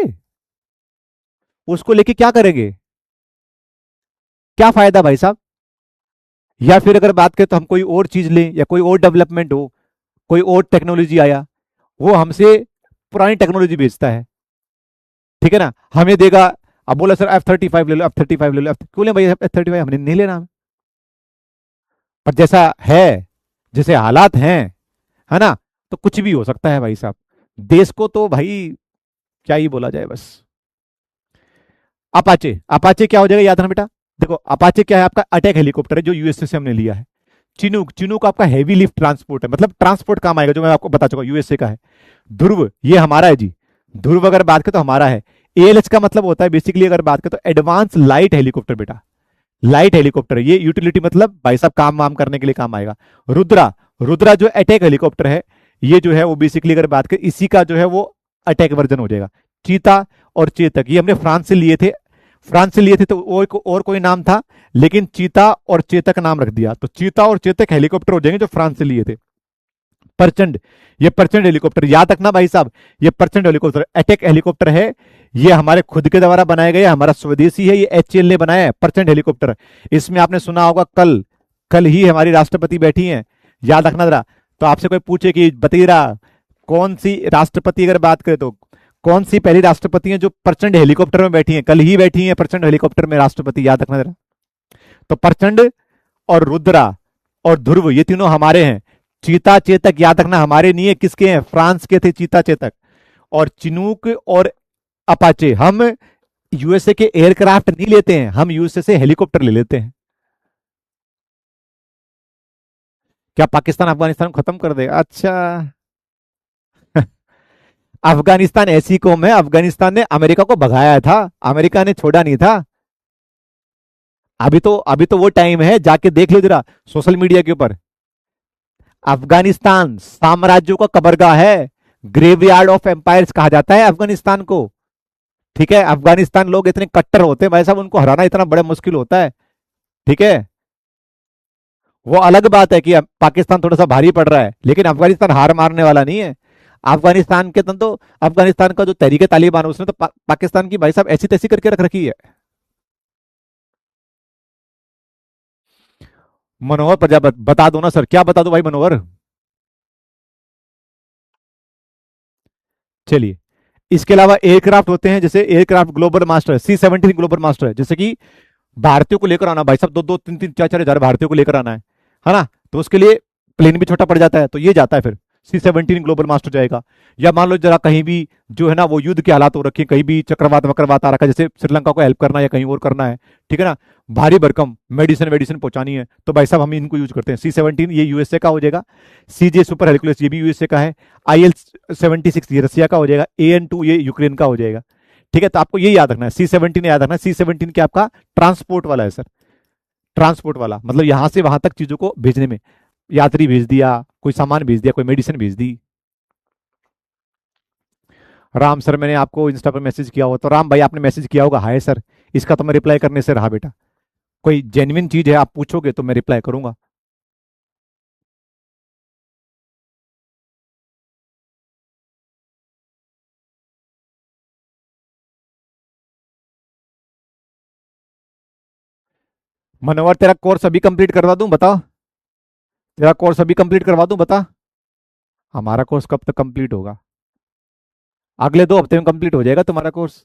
उसको लेके क्या करेंगे? क्या फायदा भाई साहब? या फिर अगर बात करें तो हम कोई और चीज लें या कोई और डेवलपमेंट हो, कोई और टेक्नोलॉजी आया, वो हमसे पुरानी टेक्नोलॉजी बेचता है, ठीक है ना, हमें देगा। अब बोला सर F-35 ले लो, F-35 ले लो, क्यों ले भाई F-35? हमने नहीं लेना। पर जैसा है, जैसे हालात हैं, है ना, तो कुछ भी हो सकता है भाई साहब। देश को तो भाई क्या ही बोला जाए बस। अपाचे, अपाचे क्या हो जाएगा याद रखना बेटा। देखो अपाचे क्या है? आपका अटैक हेलीकॉप्टर है जो यूएसए से हमने लिया है। चिनूक, चिनूक आपका हैवी लिफ्ट ट्रांसपोर्ट है, मतलब ट्रांसपोर्ट काम आएगा, जो मैं आपको बता चुका, यूएसए का है। ध्रुव ये हमारा है जी, ध्रुव अगर बात करें तो हमारा है। एएलएच का मतलब होता है बेसिकली अगर बात करें तो एडवांस लाइट हेलीकॉप्टर बेटा, लाइट हेलीकॉप्टर, ये यूटिलिटी मतलब भाई साहब काम वाम करने के लिए काम आएगा। रुद्रा, रुद्रा जो अटैक हेलीकॉप्टर है, ये जो है वो बेसिकली अगर बात करें इसी का जो है वो अटैक वर्जन हो जाएगा। चीता और चेतक ये हमने फ्रांस से लिए थे, फ्रांस से लिए थे तो और कोई नाम था, लेकिन चीता और चेतक नाम रख दिया, तो चीता और चेतक हेलीकॉप्टर हो जाएंगे जो फ्रांस से लिए थे। प्रचंड, ये प्रचंड हेलीकॉप्टर याद रखना भाई साहब, ये प्रचंड हेलीकॉप्टर अटैक हेलीकॉप्टर है, ये हमारे खुद के द्वारा बनाया गया, हमारा स्वदेशी है, ये एचएएल ने बनाया है प्रचंड हेलीकॉप्टर। इसमें आपने सुना होगा कल, कल ही हमारी राष्ट्रपति बैठी हैं, याद रखना जरा। तो आपसे कोई पूछे कि बताइए रहा कौन सी राष्ट्रपति अगर बात करें तो कौन सी पहली राष्ट्रपति है जो प्रचंड हेलीकॉप्टर में बैठी है? कल ही बैठी है प्रचंड हेलीकॉप्टर में राष्ट्रपति, याद रखना जरा। तो प्रचंड और रुद्रा और ध्रुव ये तीनों हमारे हैं। चीता चेतक याद रखना हमारे नहीं है, किसके हैं? फ्रांस के थे चीता चेतक। और चिनूक और अपाचे हम यूएसए के एयरक्राफ्ट नहीं लेते हैं, हम यूएसए से हेलीकॉप्टर ले लेते हैं। क्या पाकिस्तान अफगानिस्तान को खत्म कर देगा? अच्छा अफगानिस्तान ऐसी कौम है, अफगानिस्तान ने अमेरिका को भगाया था, अमेरिका ने छोड़ा नहीं था। अभी तो वो टाइम है, जाके देख लो जरा सोशल मीडिया के ऊपर। अफगानिस्तान साम्राज्यों का कबरगाह है, ग्रेवयार्ड ऑफ एम्पायर्स कहा जाता है अफगानिस्तान को। ठीक है, अफगानिस्तान लोग इतने कट्टर होते हैं भाई साहब, उनको हराना इतना बड़ा मुश्किल होता है। ठीक है, वो अलग बात है कि अब पाकिस्तान थोड़ा सा भारी पड़ रहा है, लेकिन अफगानिस्तान हार मारने वाला नहीं है। अफगानिस्तान के तो अफगानिस्तान का जो तहरीक तालिबान है उसने तो पाकिस्तान की भाई साहब ऐसी तैसी करके रख रखी है। मनोहर प्रजापति बता दो ना सर, क्या बता दो भाई मनोहर। चलिए, इसके अलावा एयरक्राफ्ट होते हैं, जैसे aircraft global master, C-17 global master है, जैसे कि भारतीयों को लेकर आना भाई साहब, दो दो तीन तीन चार चार हजार भारतीयों को लेकर आना है ना, तो उसके लिए प्लेन भी छोटा पड़ जाता है, तो ये जाता है फिर C-17 ग्लोबल मास्टर जाएगा। या मान लो जरा कहीं भी जो है ना वो युद्ध के हालात हो रखे हैं, कहीं भी चक्रवात वक्रवात आ रखा है, जैसे श्रीलंका को हेल्प करना है या कहीं और करना है, ठीक है ना, भारी भरकम मेडिसिन वेडिसिन पहुंचानी है, तो भाई साहब हम इनको यूज करते हैं। C-17 ये यूएसए का हो जाएगा, CJ सुपर हेरकुलस ये भी यूएसए का है, IL-76 ये रसिया का हो जाएगा, AN-2 ये यूक्रेन का हो जाएगा। ठीक है, तो आपको ये याद रखना है, C-17 याद रखना है। C-17 क्या आपका ट्रांसपोर्ट वाला है सर, ट्रांसपोर्ट वाला मतलब यहां से वहां तक चीजों को भेजने में, यात्री भेज दिया, कोई सामान भेज दिया, कोई मेडिसिन भेज दी। राम सर मैंने आपको इंस्टा पर मैसेज किया होगा, तो राम भाई आपने मैसेज किया होगा हाय सर, इसका तो मैं रिप्लाई करने से रहा बेटा। कोई जेन्युइन चीज है आप पूछोगे तो मैं रिप्लाई करूंगा। मनोवर तेरा कोर्स अभी कंप्लीट करवा दूं बता, तेरा कोर्स अभी कंप्लीट करवा दूं बता। हमारा कोर्स कब तक कंप्लीट होगा? अगले 2 हफ्ते में कंप्लीट हो जाएगा तुम्हारा कोर्स।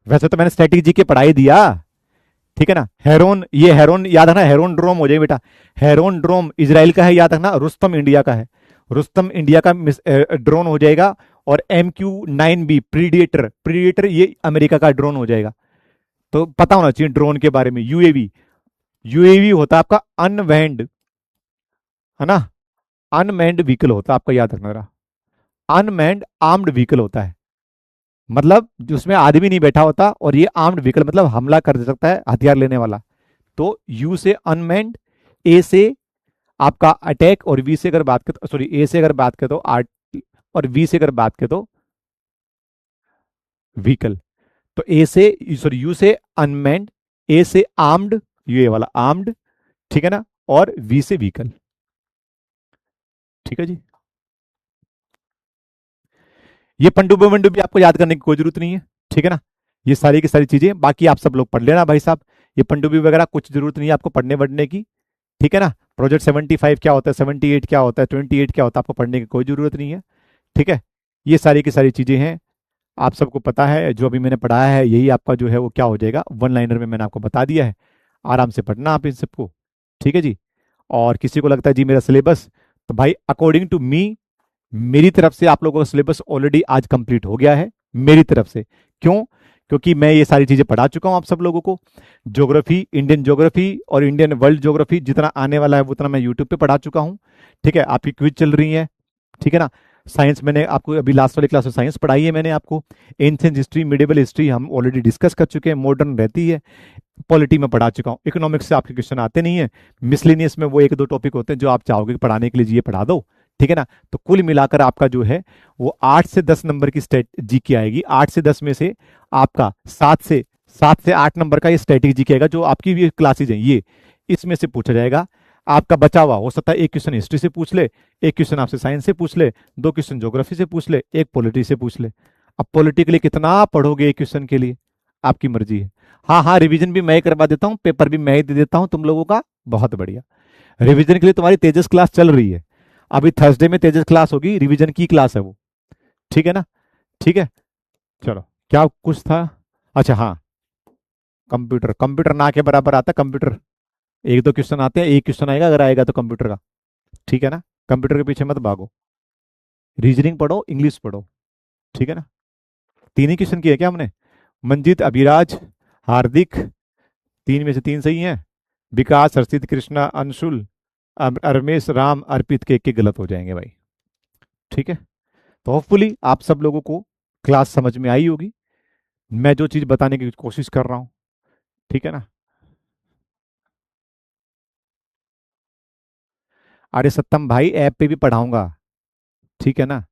वैसे तो मैंने स्ट्रेटेजी की पढ़ाई दिया, ठीक है ना। हेरोन, ये हेरोन याद रखना, हेरोन ड्रोम हो जाए बेटा। हेरोन ड्रोम इजराइल का है, याद रखना। रुस्तम इंडिया का है, रुस्तम इंडिया का ड्रोन हो जाएगा। और MQ-9B प्रीडिएटर, प्रीडिएटर ये अमेरिका का ड्रोन हो जाएगा। तो पता होना चाहिए ड्रोन के बारे में। यूएवी, यूएवी होता है आपका अनमैन्ड, है ना, अनमैन्ड व्हीकल होता है आपका, याद रखना जरा। अनमैन्ड आर्म्ड व्हीकल होता है, मतलब जिसमें आदमी नहीं बैठा होता, और ये आर्म्ड व्हीकल मतलब हमला कर सकता है हथियार लेने वाला। तो यू से अनमैन्ड, ए से आपका अटैक, और वी से अगर बात करें, सॉरी ए से अगर बात करें तो आर्ट, और वी से अगर बात करें तो व्हीकल। तो ए से, सॉरी यू से अनमैन्ड, ए से आर्म्ड, ये वाला आर्म्ड, ठीक है ना, और वी से व्हीकल। ठीक है जी, ये पंडुबे वंडुबे आपको याद करने की कोई जरूरत नहीं है, ठीक है ना। ये सारी की सारी चीजें बाकी आप सब लोग पढ़ लेना भाई साहब, ये पंडुबी वगैरह कुछ जरूरत नहीं है आपको पढ़ने वढ़ने की, ठीक है ना। प्रोजेक्ट 75 क्या होता है, 78 क्या होता है, 28 क्या होता है, आपको पढ़ने की कोई जरूरत नहीं है, ठीक है। ये सारी की सारी चीजें हैं, आप सबको पता है, जो अभी मैंने पढ़ाया है यही आपका जो है वो क्या हो जाएगा, वन लाइनर में मैंने आपको बता दिया है। आराम से पढ़ना आप इन सबको, ठीक है जी। और किसी को लगता है जी मेरा सिलेबस, तो भाई अकॉर्डिंग टू मी, मेरी तरफ से आप लोगों का सिलेबस ऑलरेडी आज कंप्लीट हो गया है, मेरी तरफ से। क्यों? क्योंकि मैं ये सारी चीजें पढ़ा चुका हूं आप सब लोगों को। ज्योग्राफी, इंडियन ज्योग्राफी और इंडियन वर्ल्ड ज्योग्राफी जितना आने वाला है उतना मैं यूट्यूब पे पढ़ा चुका हूं, ठीक है। आपकी क्विज चल रही है, ठीक है ना। साइंस मैंने आपको अभी लास्ट वाली क्लास में साइंस पढ़ाई है मैंने आपको। एंशिएंट हिस्ट्री, मिडिवल हिस्ट्री हम ऑलरेडी डिस्कस कर चुके हैं, मॉडर्न रहती है। पॉलिटी में पढ़ा चुका हूँ, इकोनॉमिक्स से आपके क्वेश्चन आते नहीं है। मिसलिनियस में वो 1-2 टॉपिक होते हैं जो आप चाहोगे कि पढ़ाने के लिए, ये पढ़ा दो, ठीक है ना। तो कुल मिलाकर आपका जो है वो 8 से 10 नंबर की स्टेट जी की आएगी। 8 से 10 में से आपका 7 से 8 नंबर का ये स्टैटिक जी की आएगा, जो आपकी ये क्लासेज हैं ये, इसमें से पूछा जाएगा। आपका बचा हुआ हो सकता है एक क्वेश्चन हिस्ट्री से पूछ ले, एक क्वेश्चन आपसे साइंस से पूछ ले, 2 क्वेश्चन ज्योग्राफी से पूछ ले, एक पॉलिटी से पूछ ले। अब पॉलिटी के लिए कितना पढ़ोगे एक क्वेश्चन के लिए, आपकी मर्जी है। हाँ हाँ, रिवीजन भी मैं ही करवा देता हूँ, पेपर भी मैं ही दे देता हूँ तुम लोगों का। बहुत बढ़िया, रिवीजन के लिए तुम्हारी तेजस क्लास चल रही है, अभी थर्सडे में तेजस क्लास होगी, रिवीजन की क्लास है वो, ठीक है ना। ठीक है, चलो क्या कुछ था, अच्छा हाँ, कंप्यूटर, कंप्यूटर ना के बराबर आता है कंप्यूटर। 1-2 क्वेश्चन आते हैं, एक क्वेश्चन आएगा अगर आएगा तो कंप्यूटर का, ठीक है ना। कंप्यूटर के पीछे मत भागो, रीजनिंग पढ़ो, इंग्लिश पढ़ो, ठीक है ना। 3 ही क्वेश्चन किए क्या हमने? मंजीत, अभिराज, हार्दिक, 3 में से 3 सही हैं। विकास, हर्षित, कृष्णा, अंशुल, रमेश, राम, अर्पित के एक गलत हो जाएंगे भाई, ठीक है। तो होपफुली आप सब लोगों को क्लास समझ में आई होगी, मैं जो चीज़ बताने की कोशिश कर रहा हूँ। ठीक है ना? अरे सत्यम भाई, ऐप पे भी पढ़ाऊंगा। ठीक है ना?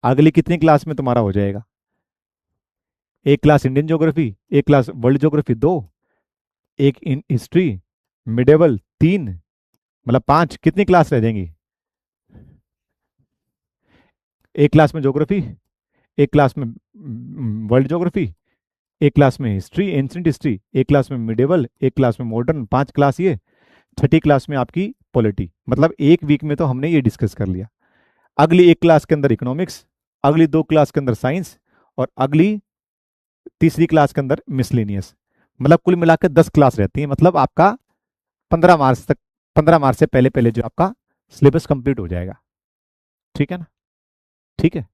अगली कितनी क्लास में तुम्हारा हो जाएगा? एक क्लास इंडियन ज्योग्राफी, एक क्लास वर्ल्ड ज्योग्राफी, दो, एक इन हिस्ट्री, मिडेवल, तीन, मतलब पांच। कितनी क्लास रह जाएंगी? एक क्लास में ज्योग्राफी, एक क्लास में वर्ल्ड ज्योग्राफी, एक क्लास में हिस्ट्री, एंशिएंट हिस्ट्री, एक क्लास में मिडेवल, एक क्लास में मॉडर्न, पांच क्लास ये, छठी क्लास में आपकी पॉलिटी। मतलब एक वीक में तो हमने ये डिस्कस कर लिया। अगली एक क्लास के अंदर इकोनॉमिक्स, अगली दो क्लास के अंदर साइंस, और अगली तीसरी क्लास के अंदर मिसलेनियस। मतलब कुल मिलाकर 10 क्लास रहती है। मतलब आपका 15 मार्च तक, 15 मार्च से पहले पहले जो आपका सिलेबस कंप्लीट हो जाएगा। ठीक है ना? ठीक है।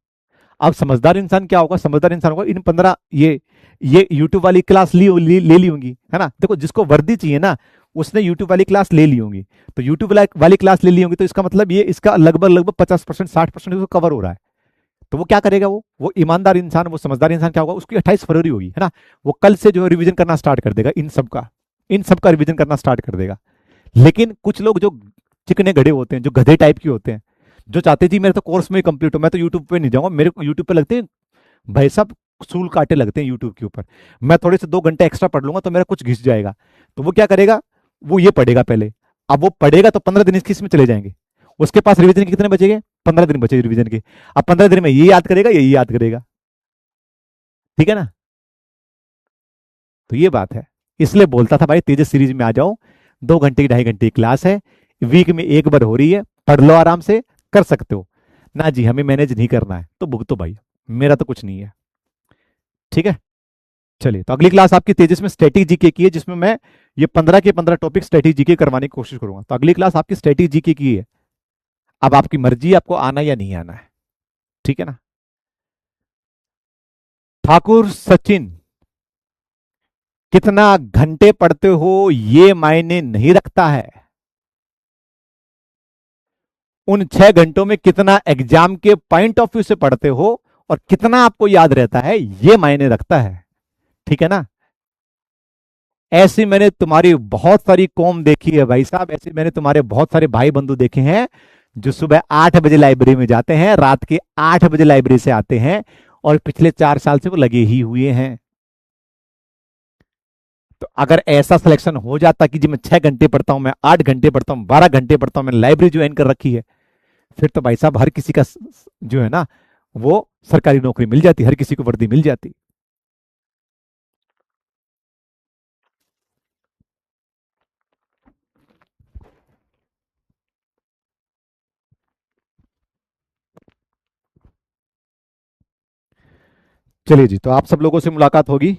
अब समझदार इंसान क्या होगा? समझदार इंसान होगा इन 15 ये यूट्यूब वाली क्लास ले ली होंगी, है ना? देखो, जिसको वर्दी चाहिए ना, उसने यूट्यूब वाली क्लास ले ली होंगी। तो यूट्यूब वाली क्लास ले ली होंगी, तो इसका मतलब ये इसका लगभग लगभग 50% 60% कवर हो रहा है। तो वो क्या करेगा? वो ईमानदार इंसान, वो समझदार इंसान क्या होगा? उसकी 28 फरवरी होगी, है ना? वो कल से जो है रिवीजन करना स्टार्ट कर देगा, इन सब का रिवीजन करना स्टार्ट कर देगा। लेकिन कुछ लोग जो चिकने गधे होते हैं, जो गधे टाइप के होते हैं, जो चाहते जी मेरे तो कोर्स में ही कंप्लीट हो, मैं तो यूट्यूब पे नहीं जाऊंगा, मेरे को यूट्यूब पे लगते हैं भाई साहब सूल काटे लगते हैं यूट्यूब के ऊपर, मैं थोड़े से 2 घंटे एक्स्ट्रा पढ़ लूंगा तो मेरा कुछ घिस जाएगा। तो वो क्या करेगा? वो ये पढ़ेगा पहले। अब वो पढ़ेगा तो 15 दिन इसके इसमें चले जाएंगे। उसके पास रिवीजन के कितने बचेंगे? 15 दिन बचे रिवीजन के। अब 15 दिन में ये याद करेगा, यही याद करेगा। ठीक है ना? तो ये बात है। इसलिए बोलता था भाई तेजस सीरीज में आ जाओ, 2 घंटे की 2.5 घंटे की क्लास है, वीक में एक बार हो रही है, पढ़ लो आराम से, कर सकते हो। ना जी हमें मैनेज नहीं करना है तो भुगतो भाई, मेरा तो कुछ नहीं है। ठीक है? चलिए, तो अगली क्लास आपकी तेजस में स्टैटिक जीके की है, जिसमें मैं ये 15 के 15 टॉपिक स्टैटिक जीके करवाने की कोशिश करूंगा। तो अगली क्लास आपकी स्टैटिक जीके की है। अब आपकी मर्जी है आपको आना या नहीं आना है। ठीक है ना? ठाकुर सचिन, कितना घंटे पढ़ते हो ये मायने नहीं रखता है, उन 6 घंटों में कितना एग्जाम के पॉइंट ऑफ व्यू से पढ़ते हो और कितना आपको याद रहता है, ये मायने रखता है। ठीक है ना? ऐसी मैंने तुम्हारी बहुत सारी कौम देखी है भाई साहब, ऐसे मैंने तुम्हारे बहुत सारे भाई बंधु देखे हैं जो सुबह 8 बजे लाइब्रेरी में जाते हैं, रात के 8 बजे लाइब्रेरी से आते हैं, और पिछले 4 साल से वो लगे ही हुए हैं। तो अगर ऐसा सिलेक्शन हो जाता कि जी मैं 6 घंटे पढ़ता हूं, मैं 8 घंटे पढ़ता हूं, 12 घंटे पढ़ता हूं, मैंने लाइब्रेरी ज्वाइन कर रखी है, फिर तो भाई साहब हर किसी का जो है ना, वो सरकारी नौकरी मिल जाती, हर किसी को वर्दी मिल जाती। चलिए जी, तो आप सब लोगों से मुलाकात होगी।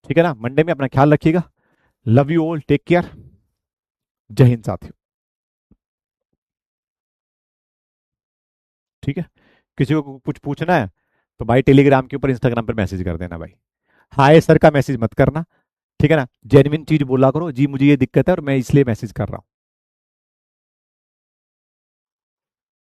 ठीक है ना? मंडे में अपना ख्याल रखिएगा। Love you all, take care. जय हिंद साथियों। ठीक है? किसी को कुछ पूछना है तो भाई टेलीग्राम के ऊपर, इंस्टाग्राम पर मैसेज कर देना भाई। हाय सर का मैसेज मत करना। ठीक है ना? जेन्युइन चीज बोला करो, जी मुझे ये दिक्कत है और मैं इसलिए मैसेज कर रहा हूँ।